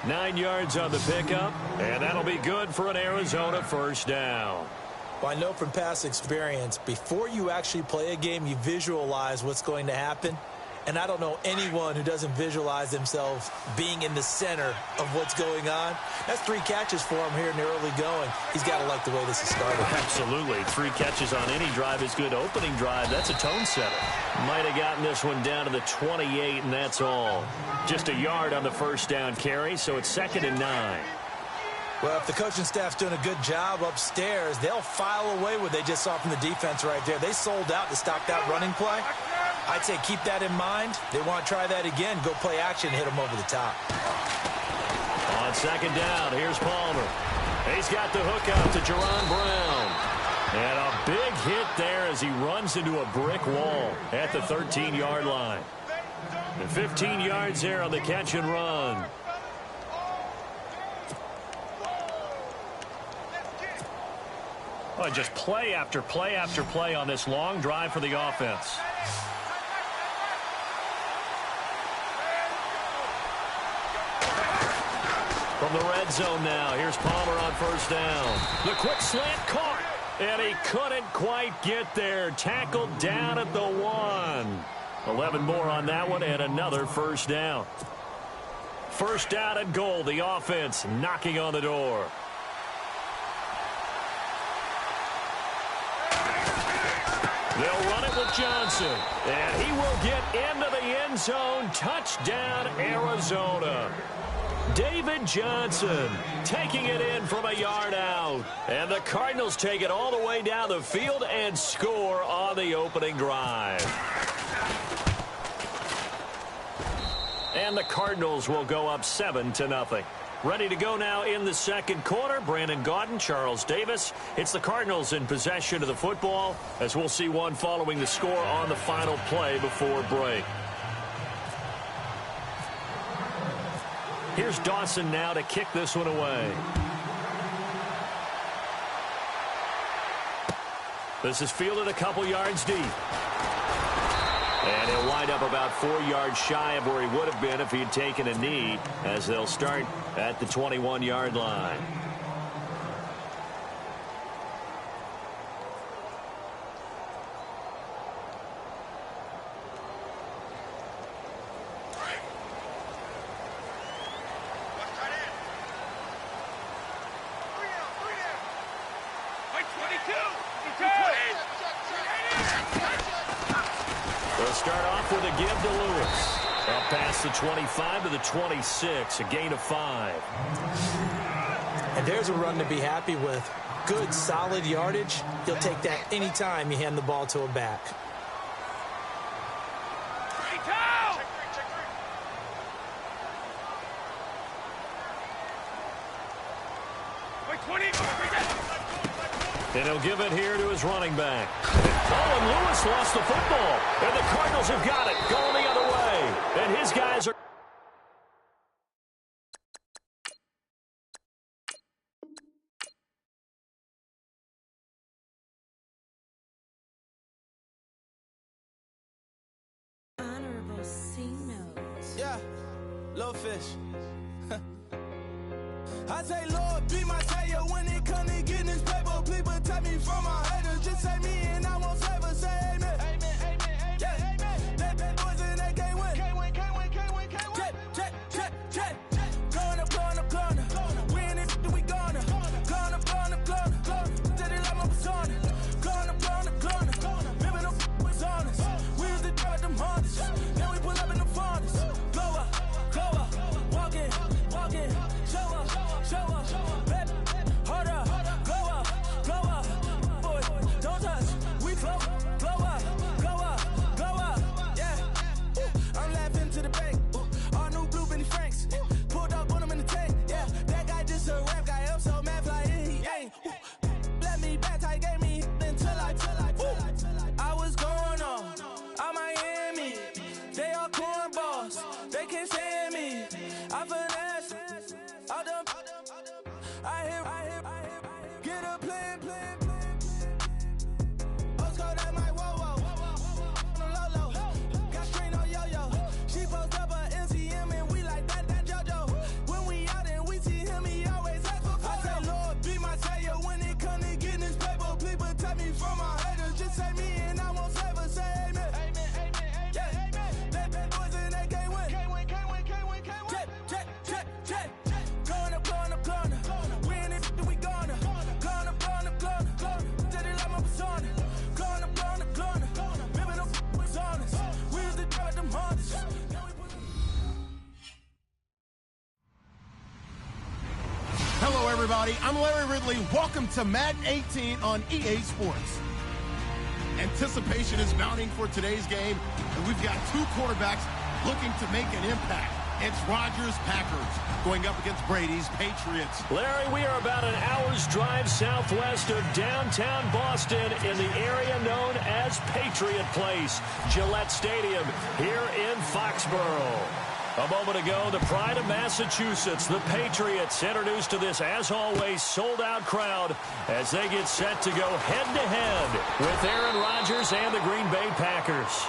9 yards on the pickup, and that'll be good for an Arizona first down. Well, I know from past experience, before you actually play a game, you visualize what's going to happen. And I don't know anyone who doesn't visualize themselves being in the center of what's going on. That's 3 catches for him here in the early going. He's got to like the way this is started. Absolutely. 3 catches on any drive is good. Opening drive, that's a tone setter. Might have gotten this one down to the 28, and that's all. Just a yard on the first down carry, so it's 2nd and 9. Well, if the coaching staff's doing a good job upstairs, they'll file away what they just saw from the defense right there. They sold out to stop that running play. I'd say keep that in mind. They want to try that again. Go play action, hit them over the top. On 2nd down, here's Palmer. He's got the hook out to Jerron Brown. And a big hit there as he runs into a brick wall at the 13-yard line. And 15 yards there on the catch and run. Oh, just play after play after play on this long drive for the offense. From the red zone now, here's Palmer on 1st down. The quick slant caught, and he couldn't quite get there. Tackled down at the 1. 11 more on that one, and another first down. First down and goal, the offense knocking on the door. They'll run it with Johnson, and he will get into the end zone. Touchdown, Arizona. David Johnson taking it in from a yard out. And the Cardinals take it all the way down the field and score on the opening drive. And the Cardinals will go up 7-0. Ready to go now in the second quarter. Brandon Gaudin, Charles Davis. It's the Cardinals in possession of the football, as we'll see one following the score on the final play before break. Here's Dawson now to kick this one away. This is fielded a couple yards deep. And he'll wind up about 4 yards shy of where he would have been if he'd taken a knee, as they'll start at the 21-yard line. They'll start off with a give to Lewis. Up past the 25 to the 26, a gain of 5. And there's a run to be happy with. Good, solid yardage. He'll take that anytime you hand the ball to a back. And he'll give it here to his running back. Oh, and Lewis lost the football. And the Cardinals have got it, going the other way. And his guys are... Honorable C notes. Yeah, little fish. I say, Lord, be my savior when it comes to getting this paper. Please protect me from my haters. Just say me and I won't save us. Say amen. Amen, amen, amen. Yeah, amen. That boys in that can't win. Can't win, can't win, can't win, can't win. Jet. Going up. We in it, we gonna. Going up. Did it like my persona. Going up. Living up was honest. We used to drive them Hondas. Now we pull up in the furnace. Go up. Walk in. Show up. Hold up. Go up. Boys, everybody. I'm Larry Ridley. Welcome to Madden 18 on EA Sports. Anticipation is mounting for today's game, and we've got two quarterbacks looking to make an impact. It's Rodgers' Packers going up against Brady's Patriots. Larry, we are about an hour's drive southwest of downtown Boston in the area known as Patriot Place, Gillette Stadium here in Foxborough. A moment ago, the pride of Massachusetts, the Patriots, introduced to this, as always, sold-out crowd as they get set to go head-to-head with Aaron Rodgers and the Green Bay Packers.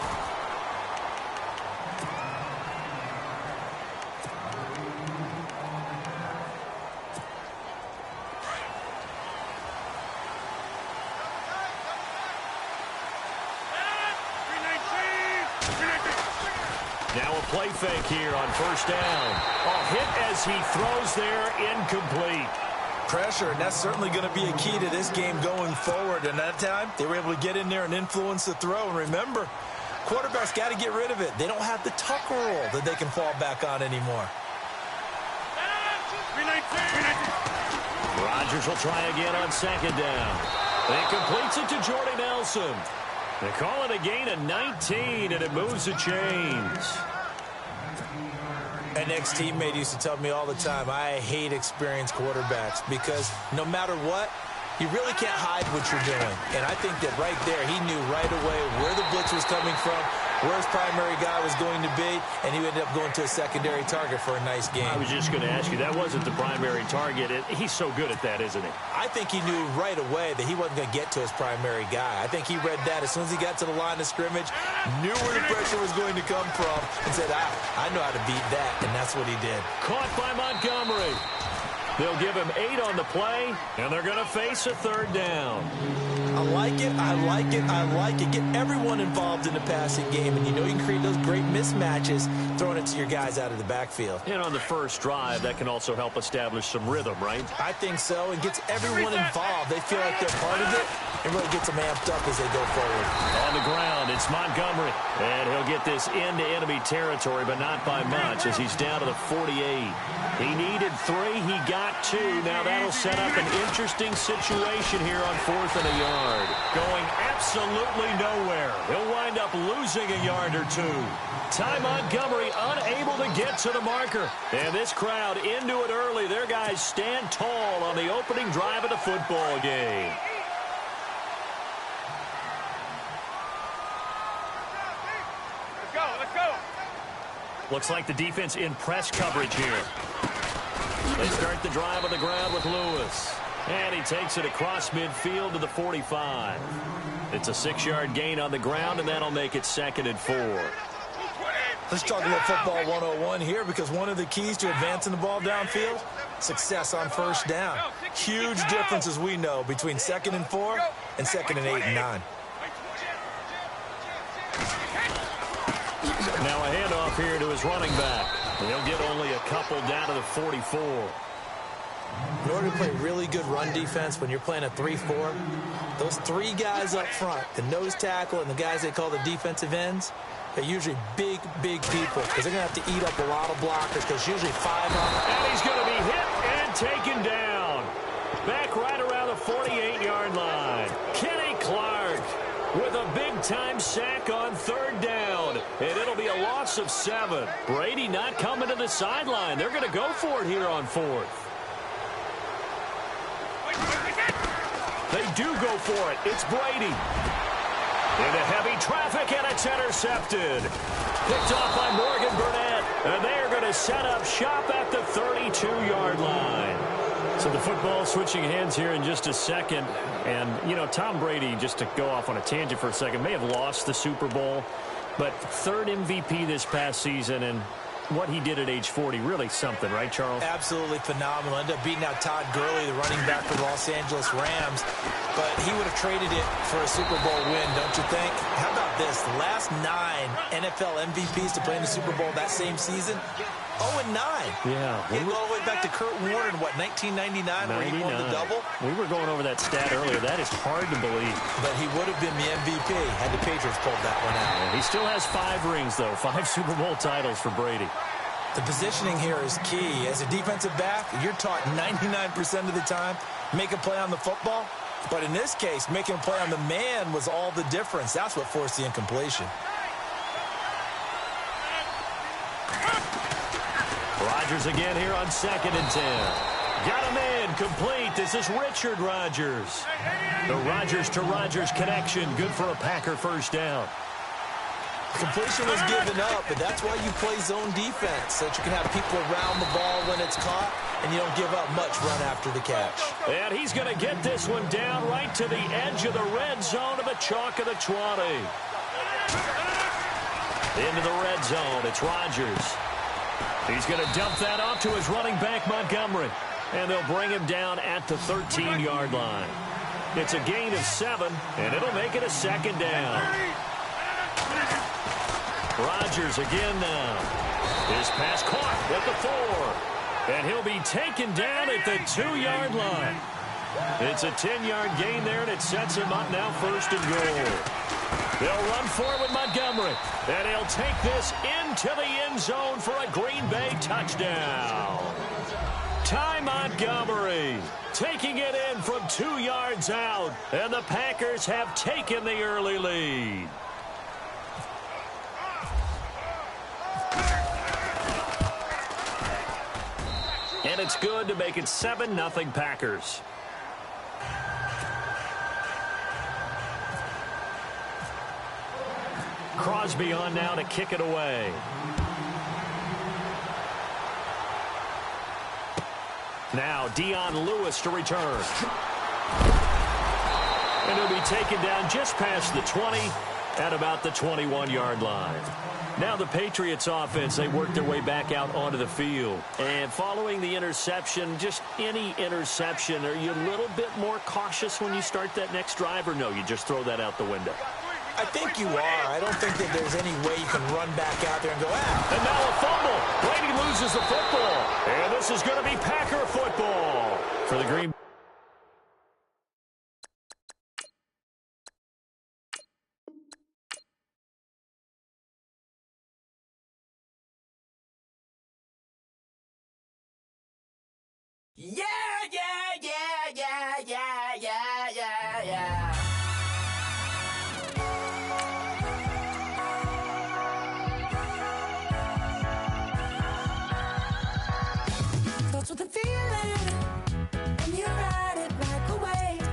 Now a play fake here on first down. A hit as he throws there, incomplete. Pressure, and that's certainly going to be a key to this game going forward. And that time, they were able to get in there and influence the throw. And remember, quarterbacks got to get rid of it. They don't have the tuck rule that they can fall back on anymore. Rodgers will try again on second down. He completes it to Jordy Nelson. They call it a gain of 19, and it moves the chains. An ex-teammate used to tell me all the time, I hate experienced quarterbacks because no matter what, you really can't hide what you're doing. And I think that right there, he knew right away where the blitz was coming from, where his primary guy was going to be, and he ended up going to a secondary target for a nice game. I was just going to ask you, that wasn't the primary target. He's so good at that, isn't he? I think he knew right away that he wasn't going to get to his primary guy. I think he read that as soon as he got to the line of scrimmage, knew where the pressure was going to come from, and said, I know how to beat that, and that's what he did. Caught by Montgomery. They'll give him 8 on the play, and they're going to face a third down. I like it, I like it, I like it. Get everyone involved in the passing game, and you know you can create those great mismatches throwing it to your guys out of the backfield. And on the first drive, that can also help establish some rhythm, right? I think so, and gets everyone involved. They feel like they're part of it, and really gets them amped up as they go forward. On the ground, it's Montgomery, and he'll get this into enemy territory, but not by much as he's down to the 48. He needed 3, he got 2. Now that'll set up an interesting situation here on 4th and a yard. Going absolutely nowhere. He'll wind up losing a yard or 2. Ty Montgomery unable to get to the marker. And this crowd into it early. Their guys stand tall on the opening drive of the football game. Let's go. Looks like the defense in press coverage here. They start the drive on the ground with Lewis. And he takes it across midfield to the 45. It's a 6-yard gain on the ground, and that'll make it 2nd and 4. Let's talk about football 101 here, because one of the keys to advancing the ball downfield, success on first down. Huge difference, as we know, between 2nd and 4 and 2nd and 8 and 9. Now a handoff here to his running back. He'll get only a couple down to the 44. In order to play really good run defense when you're playing a 3-4, those 3 guys up front, the nose tackle and the guys they call the defensive ends, they're usually big people because they're going to have to eat up a lot of blockers because usually 5 on them. And he's going to be hit and taken down. Back right around the 48-yard line. Kenny Clark with a big-time sack on 3rd down. And it'll be a loss of 7. Brady not coming to the sideline. They're going to go for it here on 4th. They do go for it. It's Brady. Into heavy traffic, and it's intercepted. Picked off by Morgan Burnett. And they are going to set up shop at the 32-yard line. So the football switching hands here in just a second. And, you know, Tom Brady, just to go off on a tangent for a second, may have lost the Super Bowl. But 3rd MVP this past season, and what he did at age 40, really something, right, Charles? Absolutely phenomenal. Ended up beating out Todd Gurley, the running back for the Los Angeles Rams. But he would have traded it for a Super Bowl win, don't you think? How about this? The last 9 NFL MVPs to play in the Super Bowl that same season, 0-9. Yeah. You go all the way back to Kurt Warner in, what, 1999, where he won the double? We were going over that stat earlier. That is hard to believe. But he would have been the MVP had the Patriots pulled that one out. He still has 5 rings, though. 5 Super Bowl titles for Brady. The positioning here is key. As a defensive back, you're taught 99% of the time, make a play on the football. But in this case, making a play on the man was all the difference. That's what forced the incompletion. Rodgers again here on 2nd and 10. Got him in, complete. This is Richard Rodgers. The Rodgers to Rodgers connection, good for a Packer first down. Completion was given up, but that's why you play zone defense, so that you can have people around the ball when it's caught, and you don't give up much run after the catch. And he's going to get this one down right to the edge of the red zone of the chalk of the 20. Into the red zone, it's Rodgers. He's going to dump that off to his running back, Montgomery. And they'll bring him down at the 13-yard line. It's a gain of 7, and it'll make it a 2nd down. Rodgers again now. His pass caught at the 4. And he'll be taken down at the 2-yard line. It's a 10-yard gain there, and it sets him up now 1st and goal. They'll run forward with Montgomery. And he'll take this into the end zone for a Green Bay touchdown. Ty Montgomery taking it in from 2 yards out. And the Packers have taken the early lead. And it's good to make it 7-0 Packers. Crosby on now to kick it away. Now Dion Lewis to return. And he'll be taken down just past the 20 at about the 21-yard line. Now the Patriots offense, they work their way back out onto the field. And following the interception, just any interception, are you a little bit more cautious when you start that next drive, or no, you just throw that out the window? I think you are. I don't think that there's any way you can run back out there and go, ah. And now a fumble. Brady loses the football. And this is going to be Packer football for the Green Bay. Yeah, yeah, yeah, yeah, yeah, yeah, yeah, yeah. Starts with a feeling, and you ride it like a wave.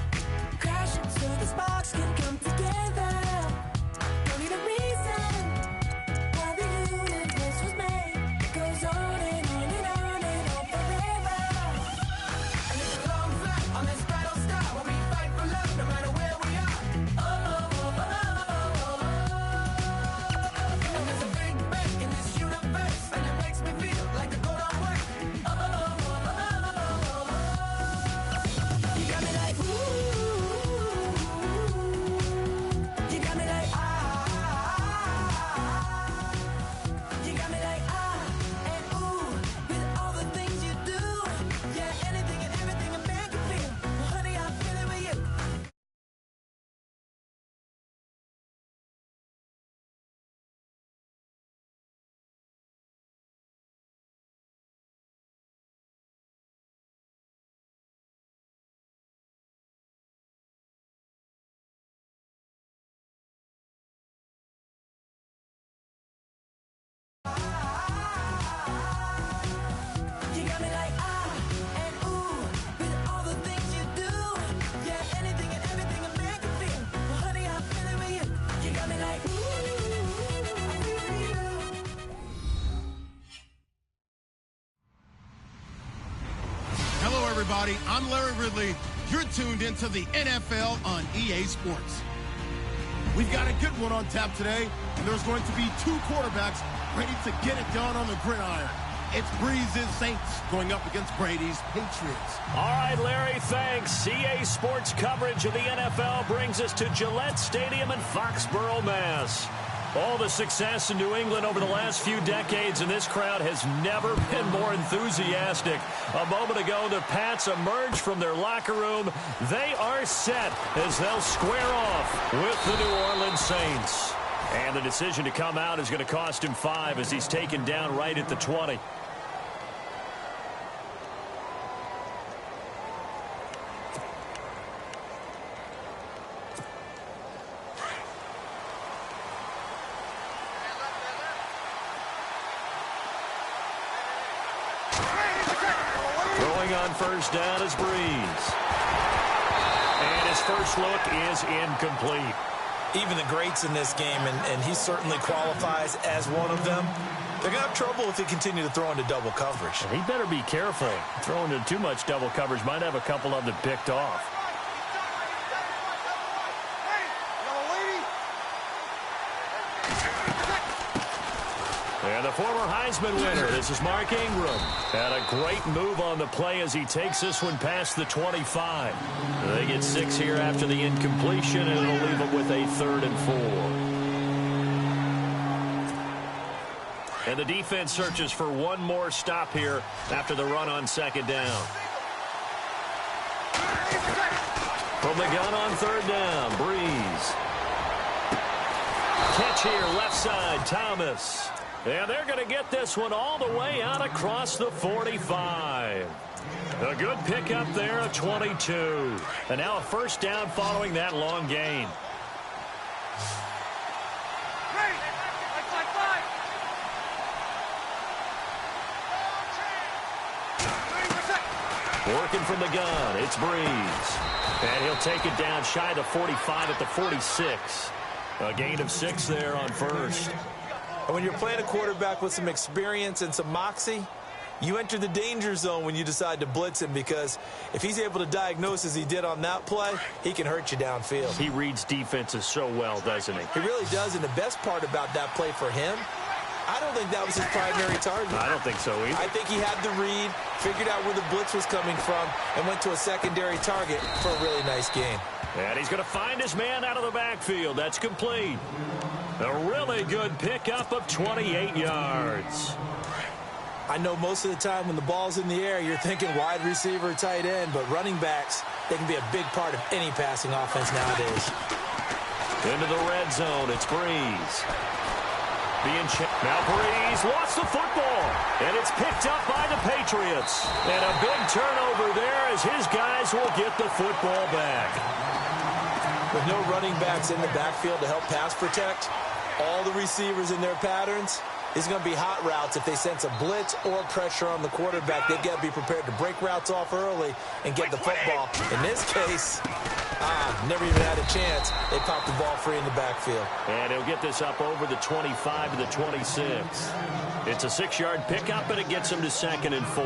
Crash it so the sparks can come together. Don't need a reason why the universe was made. It goes on and on and on and on forever. And it's a long flight on this battle star where we fight for love no matter where we are. Oh, oh, oh, oh, oh. And there's a big bang in this universe, and it makes me feel like the go don't work. Oh, oh, oh, oh, oh. You got me like, ooh. You got me like, you got me like, and ooh, with all the things you do. Yeah, anything and everything a man can feel. Well, honey, I feel it with you. You got me like, and ooh, with all the things you do. Yeah, anything and everything a man can feel. Well, honey, I feel it with you. You got me like, ooh, I feel it with you. Hello, everybody. I'm Larry Ridley. You're tuned into the NFL on EA Sports. We've got a good one on tap today, and there's going to be 2 quarterbacks ready to get it done on the gridiron. It's Breeze's Saints going up against Brady's Patriots. All right, Larry, thanks. EA Sports coverage of the NFL brings us to Gillette Stadium in Foxborough, Mass. All the success in New England over the last few decades, and this crowd has never been more enthusiastic. A moment ago, the Pats emerged from their locker room. They are set as they'll square off with the New Orleans Saints. And the decision to come out is going to cost him 5 as he's taken down right at the 20. Throwing on first down is Breeze. And his first look is incomplete. Even the greats in this game, and he certainly qualifies as one of them, they're going to have trouble if they continue to throw into double coverage. He better be careful. Throwing into too much double coverage might have a couple of them picked off. And the former Heisman winner, this is Mark Ingram. Had a great move on the play as he takes this one past the 25. They get 6 here after the incompletion, and it'll leave them with a 3rd and 4. And the defense searches for one more stop here after the run on 2nd down. From the gun on 3rd down, Breeze. Catch here, left side, Thomas. And they're going to get this one all the way out across the 45. A good pickup there at 22. And now a first down following that long gain. Working from the gun, it's Breeze. And he'll take it down shy of the 45 at the 46. A gain of 6 there on first. And when you're playing a quarterback with some experience and some moxie, you enter the danger zone when you decide to blitz him, because if he's able to diagnose as he did on that play, he can hurt you downfield. He reads defenses so well, doesn't he? He really does, and the best part about that play for him, I don't think that was his primary target. I don't think so either. I think he had the read, figured out where the blitz was coming from, and went to a secondary target for a really nice gain. And he's going to find his man out of the backfield. That's complete. A really good pickup of 28 yards. I know most of the time when the ball's in the air, you're thinking wide receiver, tight end, but running backs, they can be a big part of any passing offense nowadays. Into the red zone, it's Breeze. Now Breeze lost the football, and it's picked up by the Patriots. And a big turnover there as his guys will get the football back. With no running backs in the backfield to help pass protect, all the receivers in their patterns, it's going to be hot routes. If they sense a blitz or pressure on the quarterback, they've got to be prepared to break routes off early and get the football. In this case, never even had a chance. They popped the ball free in the backfield. And he'll get this up over the 25 to the 26. It's a 6-yard pickup, and it gets him to 2nd and 4.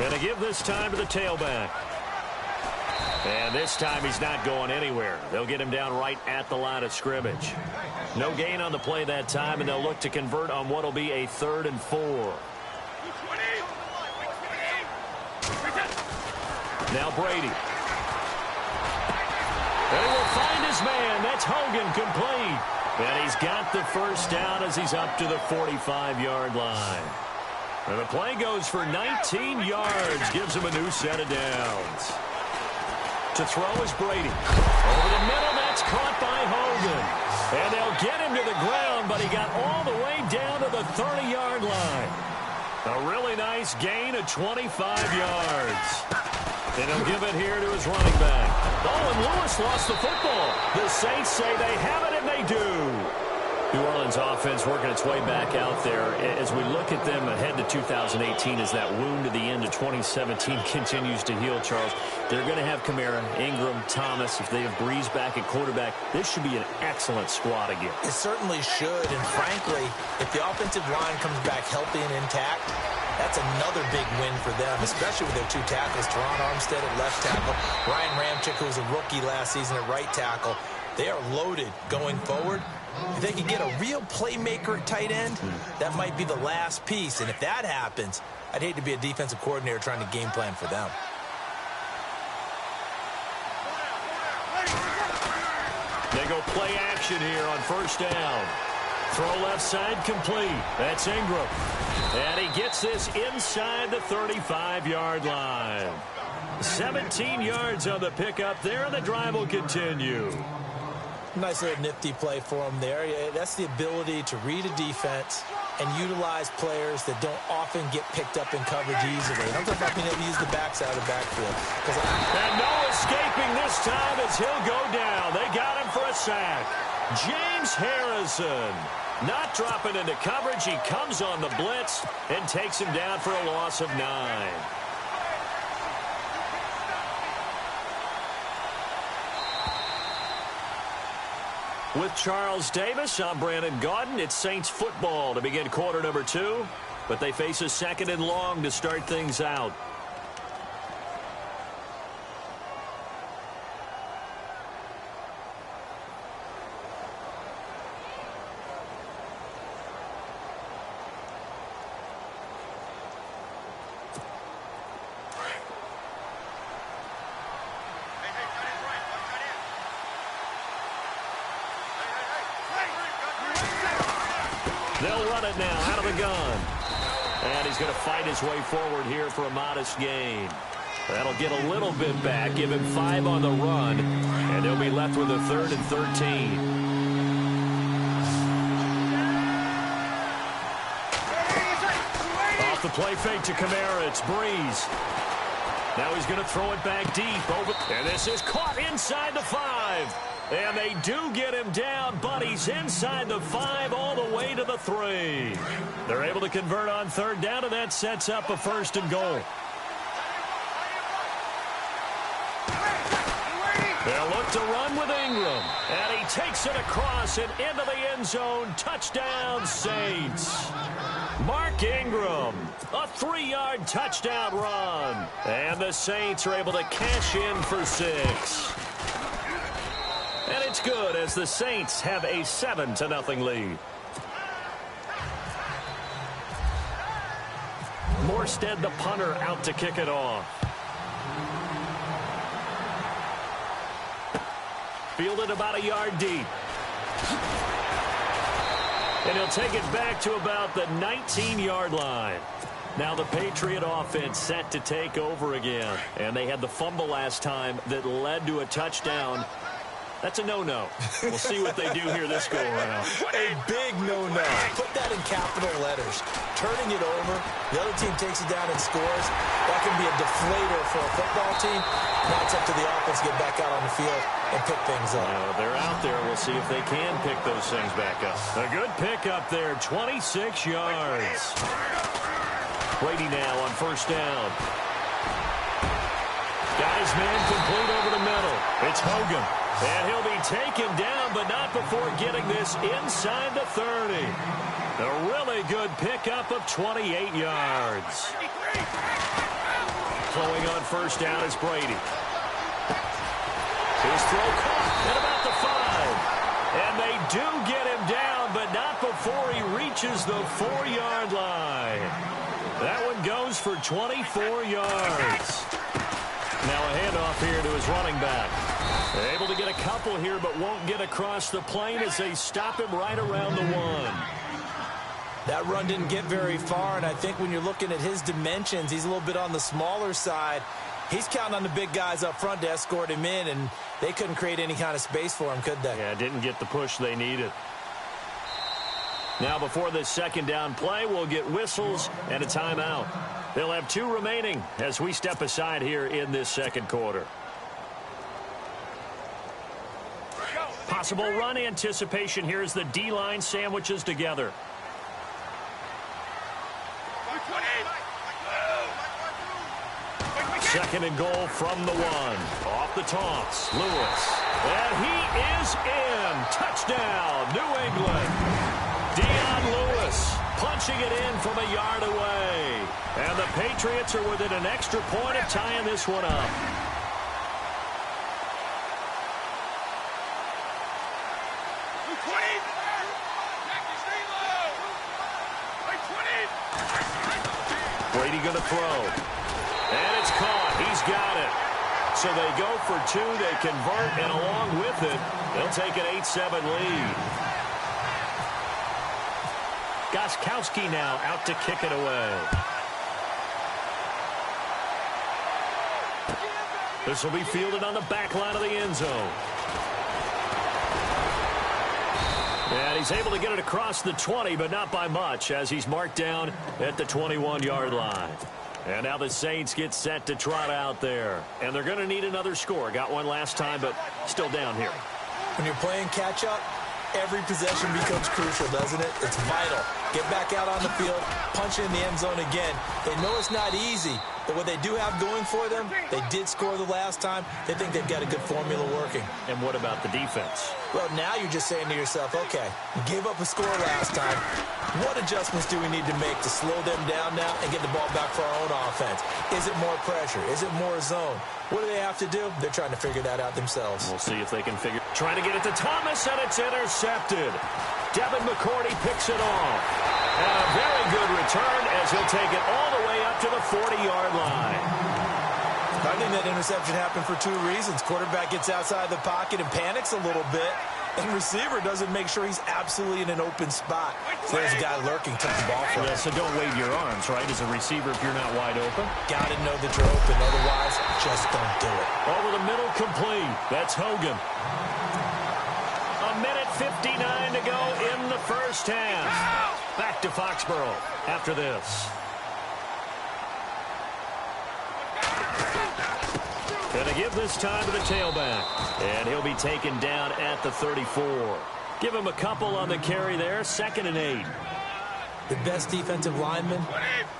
And they give this time to the tailback. And this time he's not going anywhere. They'll get him down right at the line of scrimmage. No gain on the play that time, and they'll look to convert on what will be a 3rd and 4. Now Brady. And he will find his man. That's Hogan, complete. And he's got the first down as he's up to the 45-yard line. And the play goes for 19 yards, gives him a new set of downs. To throw is Brady. Over the middle, that's caught by Hogan. And they'll get him to the ground, but he got all the way down to the 30-yard line. A really nice gain of 25 yards. And he'll give it here to his running back. Oh, and Lewis lost the football. The Saints say they have it, and they do. New Orleans offense working its way back out there. As we look at them ahead to 2018, as that wound at the end of 2017 continues to heal, Charles, they're going to have Kamara, Ingram, Thomas. If they have Breeze back at quarterback, this should be an excellent squad again. It certainly should, and frankly, if the offensive line comes back healthy and intact, that's another big win for them, especially with their 2 tackles, Teron Armstead at left tackle, Ryan Ramczyk, who was a rookie last season at right tackle. They are loaded going forward. If they could get a real playmaker at tight end, that might be the last piece. And if that happens, I'd hate to be a defensive coordinator trying to game plan for them. They go play action here on first down. Throw left side complete. That's Ingram. And he gets this inside the 35-yard line. 17 yards on the pickup there, and the drive will continue. Nice little nifty play for him there. That's the ability to read a defense and utilize players that don't often get picked up in coverage easily. And I'm talking about being able to use the backside of the backfield. And no escaping this time as he'll go down. They got him for a sack. James Harrison not dropping into coverage. He comes on the blitz and takes him down for a loss of 9. With Charles Davis, I'm Brandon Gaudin. It's Saints football to begin quarter number 2, but they face a 2nd and long to start things out. They'll run it now out of the gun. And he's going to fight his way forward here for a modest gain. That'll get a little bit back, give him 5 on the run, and they'll be left with a 3rd and 13. Off the play fake to Kamara, it's Breeze. Now he's going to throw it back deep. And this is caught inside the 5. And they do get him down, but he's inside the 5 all the way to the 3. They're able to convert on 3rd down, and that sets up a 1st and goal. They'll look to run with Ingram. And he takes it across and into the end zone. Touchdown, Saints. Mark Ingram, a 3-yard touchdown run. And the Saints are able to cash in for 6. And it's good as the Saints have a 7-0 lead. Morstead, the punter, out to kick it off. Fielded about a yard deep. And he'll take it back to about the 19-yard line. Now the Patriot offense set to take over again. And they had the fumble last time that led to a touchdown. That's a no-no. We'll see what they do here this go-around. A big no-no. Put that in capital letters. Turning it over, the other team takes it down and scores. That can be a deflator for a football team. Now it's up to the offense to get back out on the field and pick things up. They're out there. We'll see if they can pick those things back up. A good pickup there, 26 yards. Brady now on 1st down. Got his man complete over the middle. It's Hogan. And he'll be taken down, but not before getting this inside the 30. A really good pickup of 28 yards. Throwing on 1st down is Brady. His throw caught at about the 5. And they do get him down, but not before he reaches the 4-yard line. That one goes for 24 yards. Now a handoff here to his running back. Able to get a couple here, but won't get across the plane as they stop him right around the 1. That run didn't get very far, and I think when you're looking at his dimensions, he's a little bit on the smaller side. He's counting on the big guys up front to escort him in, and they couldn't create any kind of space for him, could they? Yeah, didn't get the push they needed. Now before this 2nd down play, we'll get whistles and a timeout. They'll have 2 remaining as we step aside here in this 2nd quarter. Possible run anticipation here as the D-line sandwiches together. Second and goal from the 1. Off the toss, Lewis. And he is in. Touchdown, New England. Dion Lewis punching it in from a yard away. And the Patriots are within an extra point of tying this one up. Brady going to throw. And it's caught. He's got it. So they go for 2. They convert, and along with it, they'll take an 8-7 lead. Gostkowski now out to kick it away. This will be fielded on the back line of the end zone. And he's able to get it across the 20, but not by much, as he's marked down at the 21-yard line. And now the Saints get set to trot out there. And they're going to need another score. Got one last time, but still down here. When you're playing catch-up, every possession becomes crucial, doesn't it? It's vital. Get back out on the field, punch it in the end zone again. They know it's not easy, but what they do have going for them, they did score the last time. They think they've got a good formula working. And what about the defense? Well, now you're just saying to yourself, okay, we gave up a score last time. What adjustments do we need to make to slow them down now and get the ball back for our own offense? Is it more pressure? Is it more zone? What do they have to do? They're trying to figure that out themselves. We'll see if they can figure. Trying to get it to Thomas, and it's intercepted. Devin McCourty picks it off. And a very good return as he'll take it all the way up to the 40-yard line. I think that interception happened for two reasons. Quarterback gets outside the pocket and panics a little bit, and receiver doesn't make sure he's absolutely in an open spot. So there's a guy lurking, took the ball from him. Yeah, so don't wave your arms, right, as a receiver if you're not wide open. Got to know that you're open. Otherwise, just don't do it. Over the middle, complete. That's Hogan. A minute 59 to go in the first half. Back to Foxborough after this. Going to give this time to the tailback. And he'll be taken down at the 34. Give him a couple on the carry there. 2nd and 8. The best defensive linemen,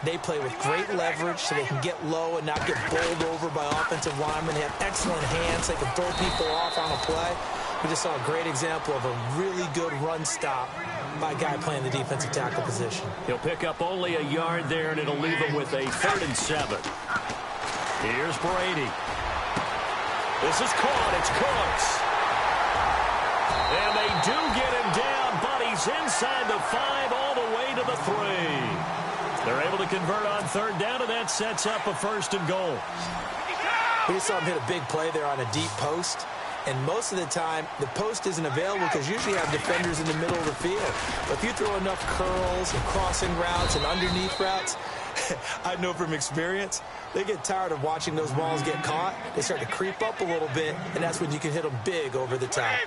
they play with great leverage so they can get low and not get bowled over by offensive linemen. They have excellent hands. They can throw people off on a play. We just saw a great example of a really good run stop by a guy playing the defensive tackle position. He'll pick up only a yard there, and it'll leave him with a 3rd and 7. Here's Brady. This is caught. It's Cooks. And they do get him down, but he's inside the 5 all the way to the 3. They're able to convert on 3rd down, and that sets up a 1st and goal. We saw him hit a big play there on a deep post. And most of the time, the post isn't available because you usually have defenders in the middle of the field. But if you throw enough curls and crossing routes and underneath routes, I know from experience, they get tired of watching those balls get caught. They start to creep up a little bit, and that's when you can hit them big over the top.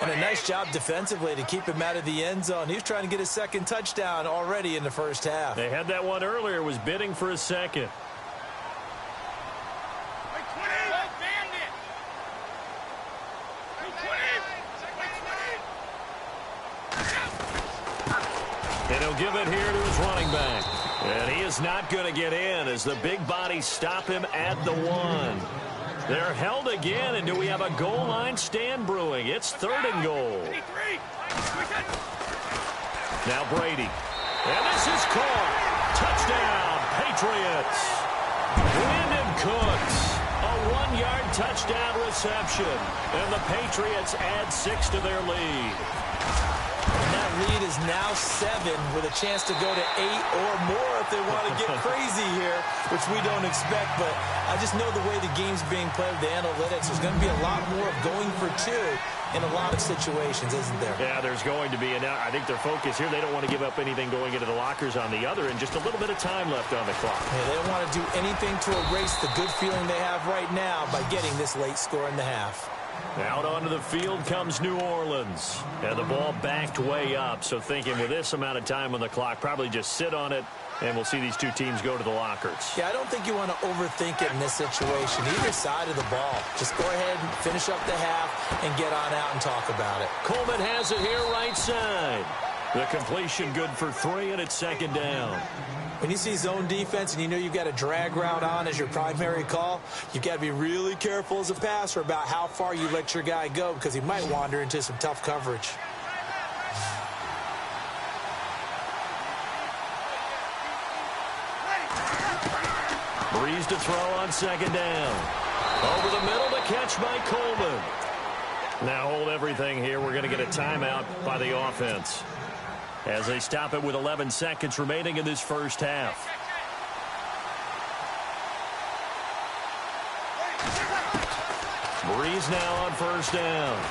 And a nice job defensively to keep him out of the end zone. He was trying to get his 2nd touchdown already in the first half. They had that one earlier, was bidding for a 2nd. And he'll give it here to his running back. And he is not going to get in as the big bodies stop him at the 1. They're held again, and do we have a goal line stand brewing? It's 3rd and goal. Now Brady. And this is caught. Touchdown, Patriots. Brandon Cooks. A 1-yard touchdown reception. And the Patriots add 6 to their lead. And that lead is now 7 with a chance to go to 8 or more if they want to get crazy here, which we don't expect. But I just know the way the game's being played with the analytics, there's going to be a lot more of going for 2 in a lot of situations, isn't there? Yeah, there's going to be. And I think their focus here, they don't want to give up anything going into the lockers on the other, and just a little bit of time left on the clock. Yeah, they don't want to do anything to erase the good feeling they have right now by getting this late score in the half. Out onto the field comes New Orleans. And the ball backed way up. So thinking with this amount of time on the clock, probably just sit on it, and we'll see these two teams go to the lockers. Yeah, I don't think you want to overthink it in this situation. Either side of the ball. Just go ahead and finish up the half and get on out and talk about it. Coleman has it here right side. The completion good for 3, and it's 2nd down. When you see zone defense and you know you've got a drag route on as your primary call, you've got to be really careful as a passer about how far you let your guy go because he might wander into some tough coverage. Breeze to throw on 2nd down. Over the middle to catch by Coleman. Now hold everything here. We're going to get a timeout by the offense as they stop it with 11 seconds remaining in this first half. Breeze now on 1st down.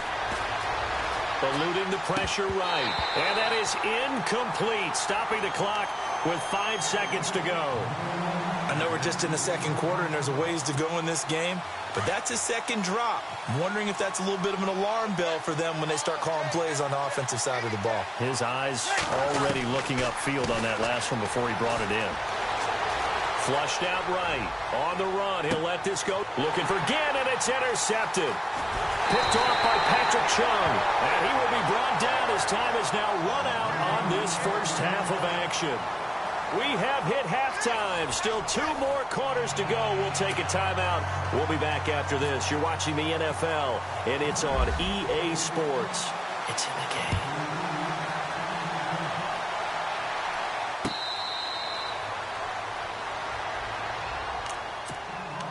eluding the pressure right. And that is incomplete, stopping the clock with 5 seconds to go. I know we're just in the second quarter and there's a ways to go in this game, but that's a second drop. I'm wondering if that's a little bit of an alarm bell for them when they start calling plays on the offensive side of the ball. His eyes already looking upfield on that last one before he brought it in. Flushed out right. On the run. He'll let this go. Looking for Ginn, and it's intercepted. Picked off by Patrick Chung. And he will be brought down as time is now run out on this first half of action. We have hit halftime. Still 2 more quarters to go. We'll take a timeout. We'll be back after this. You're watching the NFL, and it's on EA Sports. It's in the game.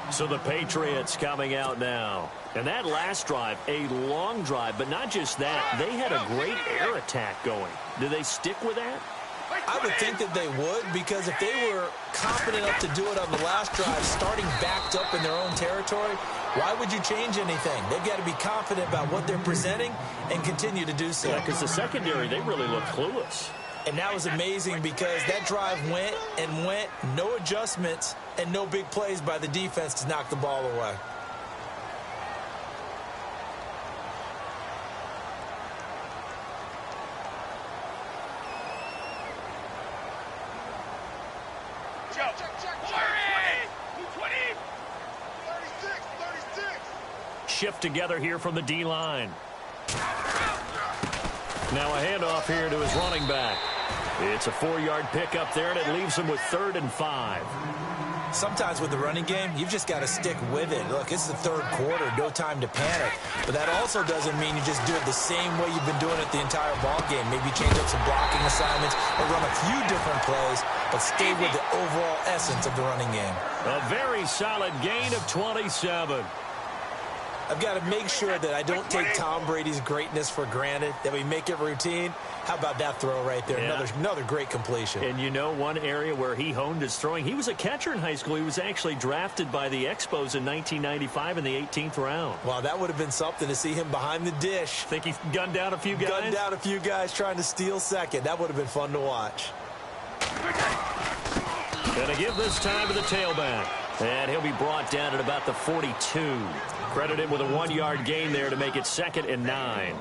So the Patriots coming out now. And that last drive, a long drive, but not just that. They had a great air attack going. Do they stick with that? I would think that they would, because if they were confident enough to do it on the last drive, starting backed up in their own territory, why would you change anything? They've got to be confident about what they're presenting and continue to do so. Yeah, because the secondary, they really look clueless. And that was amazing because that drive went and went, no adjustments, and no big plays by the defense to knock the ball away. Shift together here from the D-line. Now a handoff here to his running back. It's a 4-yard pickup there, and it leaves him with 3rd and 5. Sometimes with the running game, you've just got to stick with it. Look, it's the third quarter, no time to panic. But that also doesn't mean you just do it the same way you've been doing it the entire ball game. Maybe change up some blocking assignments or run a few different plays, but stay with the overall essence of the running game. A very solid gain of 27. I've got to make sure that I don't take Tom Brady's greatness for granted, that we make it routine. How about that throw right there? Yeah. Another great completion. And you know one area where he honed his throwing, he was a catcher in high school. He was actually drafted by the Expos in 1995 in the 18th round. Wow, that would have been something to see him behind the dish. Think he gunned down a few guys? Gunned down a few guys trying to steal second. That would have been fun to watch. Going to give this time to the tailback. And he'll be brought down at about the 42. Credited with a 1-yard gain there to make it 2nd and 9.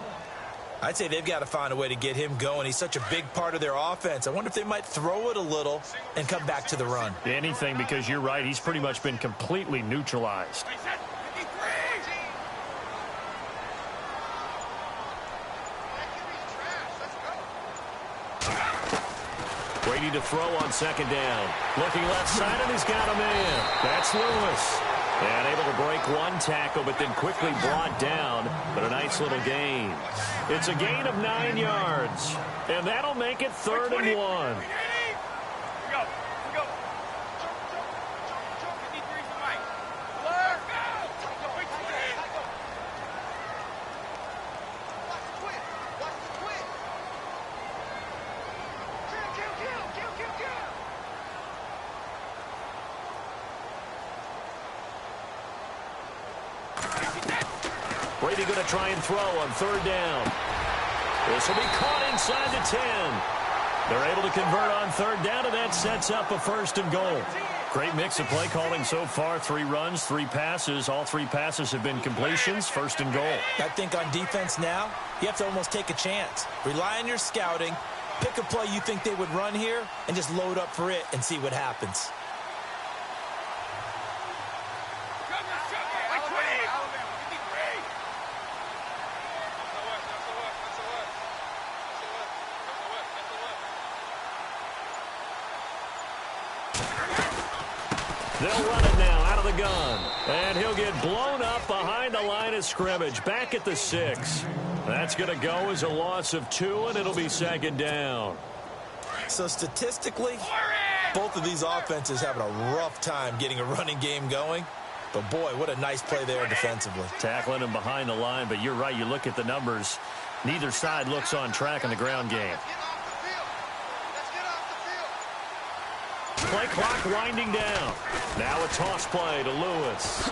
I'd say they've got to find a way to get him going. He's such a big part of their offense. I wonder if they might throw it a little and come back to the run. Anything, because you're right. He's pretty much been completely neutralized. Waiting to throw on 2nd down. Looking left side, and he's got a man. That's Lewis. And able to break one tackle, but then quickly brought down. But a nice little gain. It's a gain of 9 yards. And that'll make it 3rd and 1. Brady going to try and throw on 3rd down. This will be caught inside the 10. They're able to convert on 3rd down, and that sets up a 1st and goal. Great mix of play calling so far. 3 runs, 3 passes. All 3 passes have been completions. 1st and goal. I think on defense now, you have to almost take a chance. Rely on your scouting. Pick a play you think they would run here, and just load up for it and see what happens. They'll run it now out of the gun. And he'll get blown up behind the line of scrimmage. Back at the 6. That's going to go as a loss of 2, and it'll be 2nd down. So statistically, both of these offenses having a rough time getting a running game going. But, boy, what a nice play there defensively. Tackling him behind the line, but you're right. You look at the numbers. Neither side looks on track in the ground game. Play clock winding down. Now a toss play to Lewis.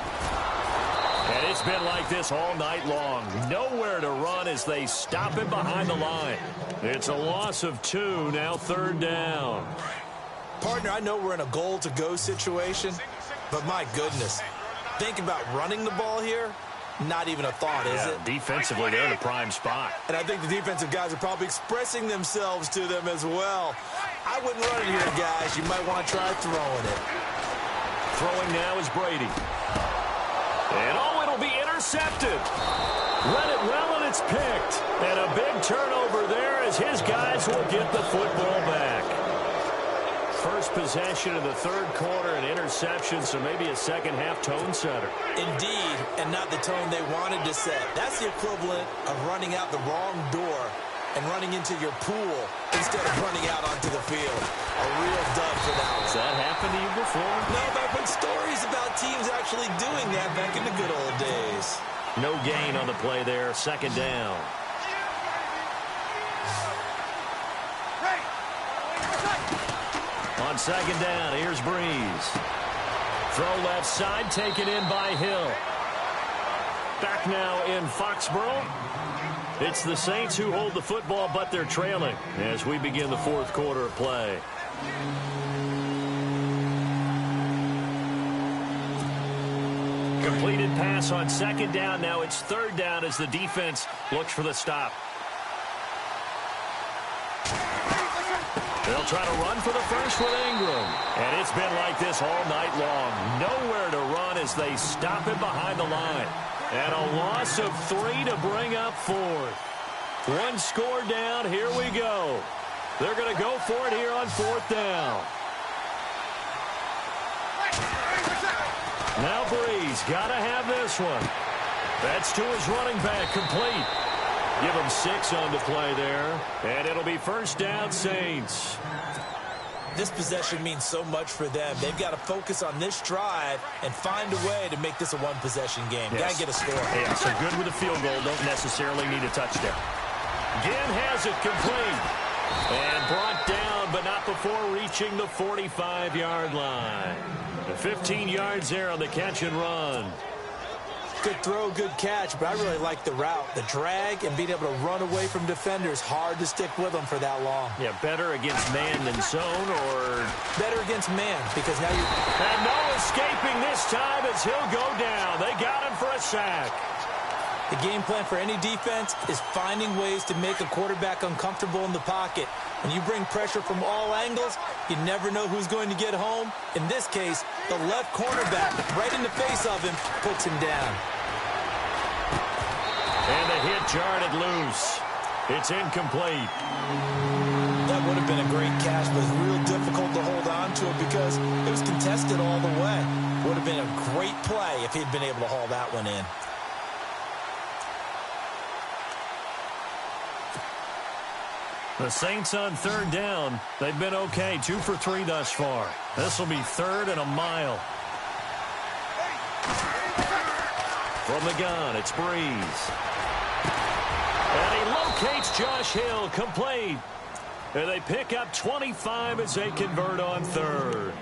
And it's been like this all night long. Nowhere to run as they stop him behind the line. It's a loss of 2, now 3rd down. Partner, I know we're in a goal-to-go situation, but my goodness, think about running the ball here. Not even a thought, is it? Defensively, they're in a prime spot. And I think the defensive guys are probably expressing themselves to them as well. I wouldn't run it here, guys. You might want to try throwing it. Throwing now is Brady. And it'll be intercepted. Read it well, and it's picked. And a big turnover there as his guys will get the football back. First possession of the 3rd quarter, an interception, so maybe a second-half tone setter. Indeed, and not the tone they wanted to set. That's the equivalent of running out the wrong door and running into your pool instead of running out onto the field. A real dud for that one. Has that happened to you before? No, but I've heard stories about teams actually doing that back in the good old days. No gain on the play there, 2nd down. On 2nd down, here's Breeze. Throw left side, taken in by Hill. Back now in Foxborough. It's the Saints who hold the football, but they're trailing as we begin the 4th quarter of play. Completed pass on 2nd down. Now it's 3rd down as the defense looks for the stop. They'll try to run for the first with Ingram. And it's been like this all night long. Nowhere to run as they stop him behind the line. And a loss of 3 to bring up 4th. 1 score down. Here we go. They're going to go for it here on 4th down. Now Breeze got to have this one. That's to his running back, complete. Give him 6 on the play there. And it'll be 1st down, Saints. This possession means so much for them. They've got to focus on this drive and find a way to make this a one-possession game. Yes. Got to get a score. Yeah, so good with a field goal. Don't necessarily need a touchdown. Ginn has it complete. And brought down, but not before reaching the 45-yard line. The 15 yards there on the catch and run. Good throw, good catch, but I really like the route. The drag and being able to run away from defenders. Hard to stick with them for that long. Yeah, better against man than zone, or better against man, because now you... And no escaping this time as he'll go down. They got him for a sack. The game plan for any defense is finding ways to make a quarterback uncomfortable in the pocket. When you bring pressure from all angles, you never know who's going to get home. In this case, the left cornerback, right in the face of him, puts him down. And the hit jarred it loose. It's incomplete. That would have been a great catch, but it's real difficult to hold on to it because it was contested all the way. Would have been a great play if he'd been able to haul that one in. The Saints on 3rd down. They've been okay. 2 for 3 thus far. This will be 3rd and a mile. From the gun, it's Breeze. And he locates Josh Hill, complete. And they pick up 25 as they convert on 3rd.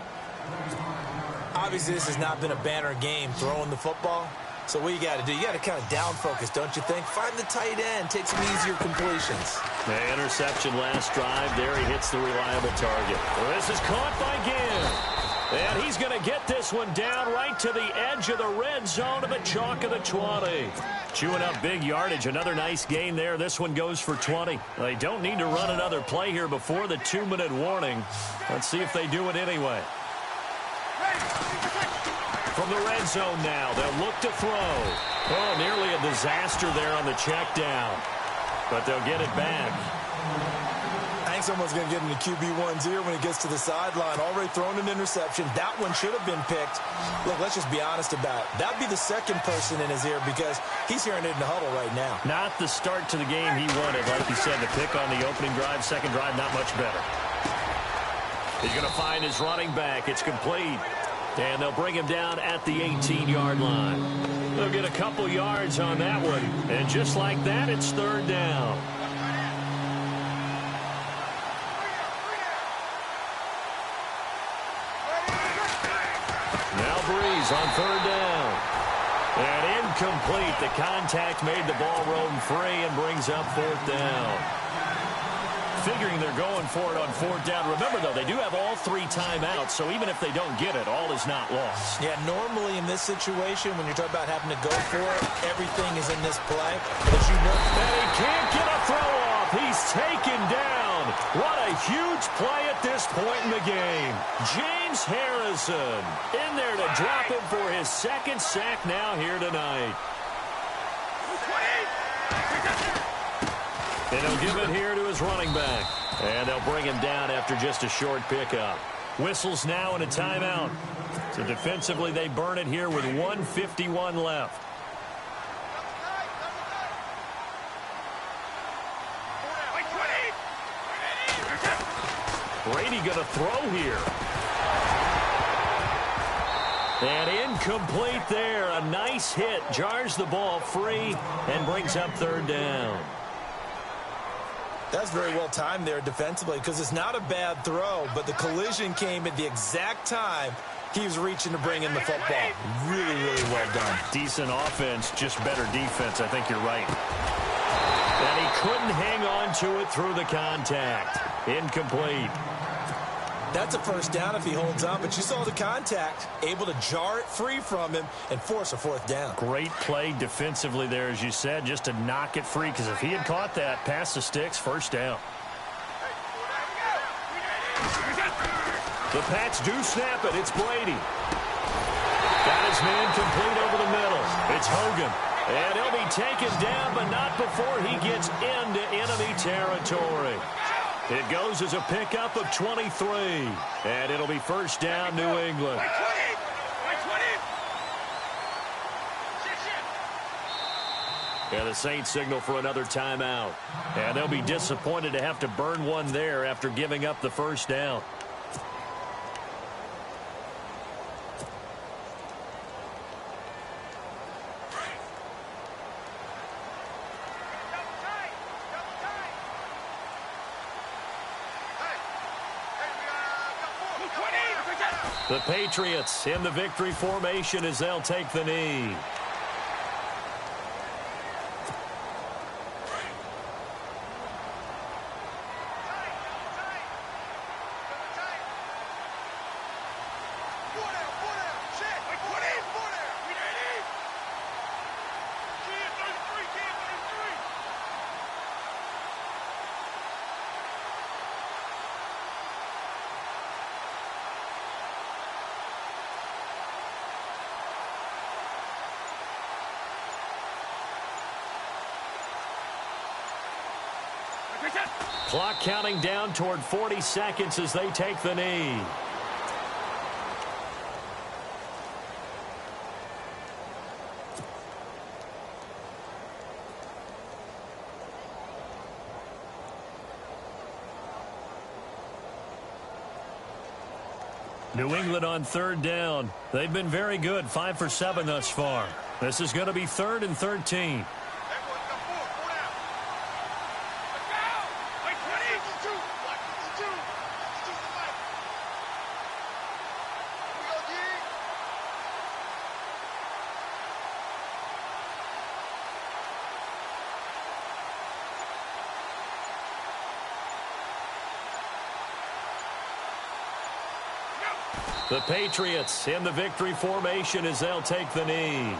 Obviously, this has not been a banner game throwing the football. So what you got to do, you got to kind of down focus, don't you think? Find the tight end, take some easier completions. The interception last drive. There he hits the reliable target. Well, this is caught by Ginn. And he's going to get this one down right to the edge of the red zone to the chalk of the 20. Chewing up big yardage. Another nice gain there. This one goes for 20. They don't need to run another play here before the 2-minute warning. Let's see if they do it anyway. From the red zone now, they'll look to throw. Oh, nearly a disaster there on the check down. But they'll get it back. I think someone's going to get into QB1's ear when he gets to the sideline. Already thrown an interception. That one should have been picked. Look, let's just be honest about it. That would be the second person in his ear because he's hearing it in the huddle right now. Not the start to the game he wanted. Like you said, the pick on the opening drive, second drive, not much better. He's going to find his running back. It's complete. And they'll bring him down at the 18-yard line. They'll get a couple yards on that one. And just like that, it's 3rd down. Now Breeze on 3rd down. And incomplete. The contact made the ball roam free and brings up fourth down. Figuring they're going for it on fourth down. Remember, though, they do have all 3 timeouts, so even if they don't get it, all is not lost. Yeah, normally in this situation, when you're talking about having to go for it, everything is in this play. But as you know, and he can't get a throw off. He's taken down. What a huge play at this point in the game. James Harrison in there to drop him for his 2nd sack now here tonight. And he'll give it here to his running back. And they'll bring him down after just a short pickup. Whistles now and a timeout. So defensively, they burn it here with 1:51 left. Brady going to throw here. And incomplete there. A nice hit. Jars the ball free and brings up 3rd down. That's very well timed there defensively because it's not a bad throw, but the collision came at the exact time he was reaching to bring in the football. Really, really well done. Decent offense, just better defense. I think you're right. And he couldn't hang on to it through the contact. Incomplete. That's a first down if he holds on, but you saw the contact, able to jar it free from him and force a 4th down. Great play defensively there, as you said, just to knock it free, because if he had caught that, past the sticks, first down. The Pats do snap it. It's Brady. Got his man complete over the middle. It's Hogan. And he'll be taken down, but not before he gets into enemy territory. It goes as a pickup of 23. And it'll be first down, New England. And the Saints signal for another timeout. And they'll be disappointed to have to burn one there after giving up the first down. The Patriots in the victory formation as they'll take the knee. Clock counting down toward 40 seconds as they take the knee. New England on 3rd down. They've been very good, 5 for 7 thus far. This is going to be 3rd and 13. The Patriots in the victory formation as they'll take the knee.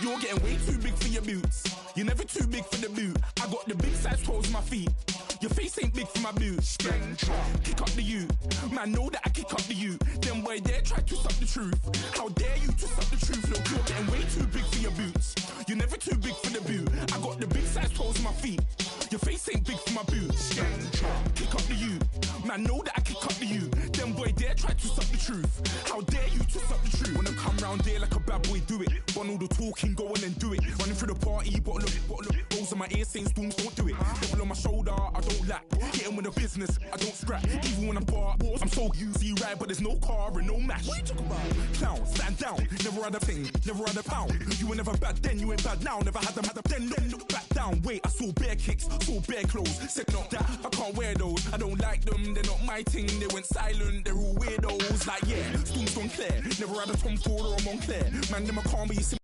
You're getting way too big for your boots. You're never too big for the boot. I got the big size toes on my feet. Your face ain't big for my boots. Kick up the you. Man, know that I kick up the you. Then boy dare try to suck the truth. How dare you to suck the truth? Look, you're getting way too big for your boots. You're never too big for the boot. I got the big size toes on my feet. Your face ain't big for my boots. Kick up the you. Man, know that I kick up the you. Then boy dare try to suck the truth. How dare you to suck the truth? When I come round there like a bad boy, do it. One the talking, go on and do it. Running through the party, bottle of rolls in my ear saying storms don't do it. Devil on my shoulder, I don't lack. Getting with the business, I don't scrap. Even when I'm bar, I'm so easy ride, but there's no car and no mash. What you talk about? Clown, stand down. Never had a thing, never had a pound. You were never bad then, you ain't bad now. Never had them, then look back down. Wait, I saw bare kicks, saw bare clothes. Said not that, I can't wear those. I don't like them, they're not my thing. They went silent, they're all weirdos. Like yeah, storms don't clear. Never had a Tom Ford or a Montclair. Man, them a calm, but you see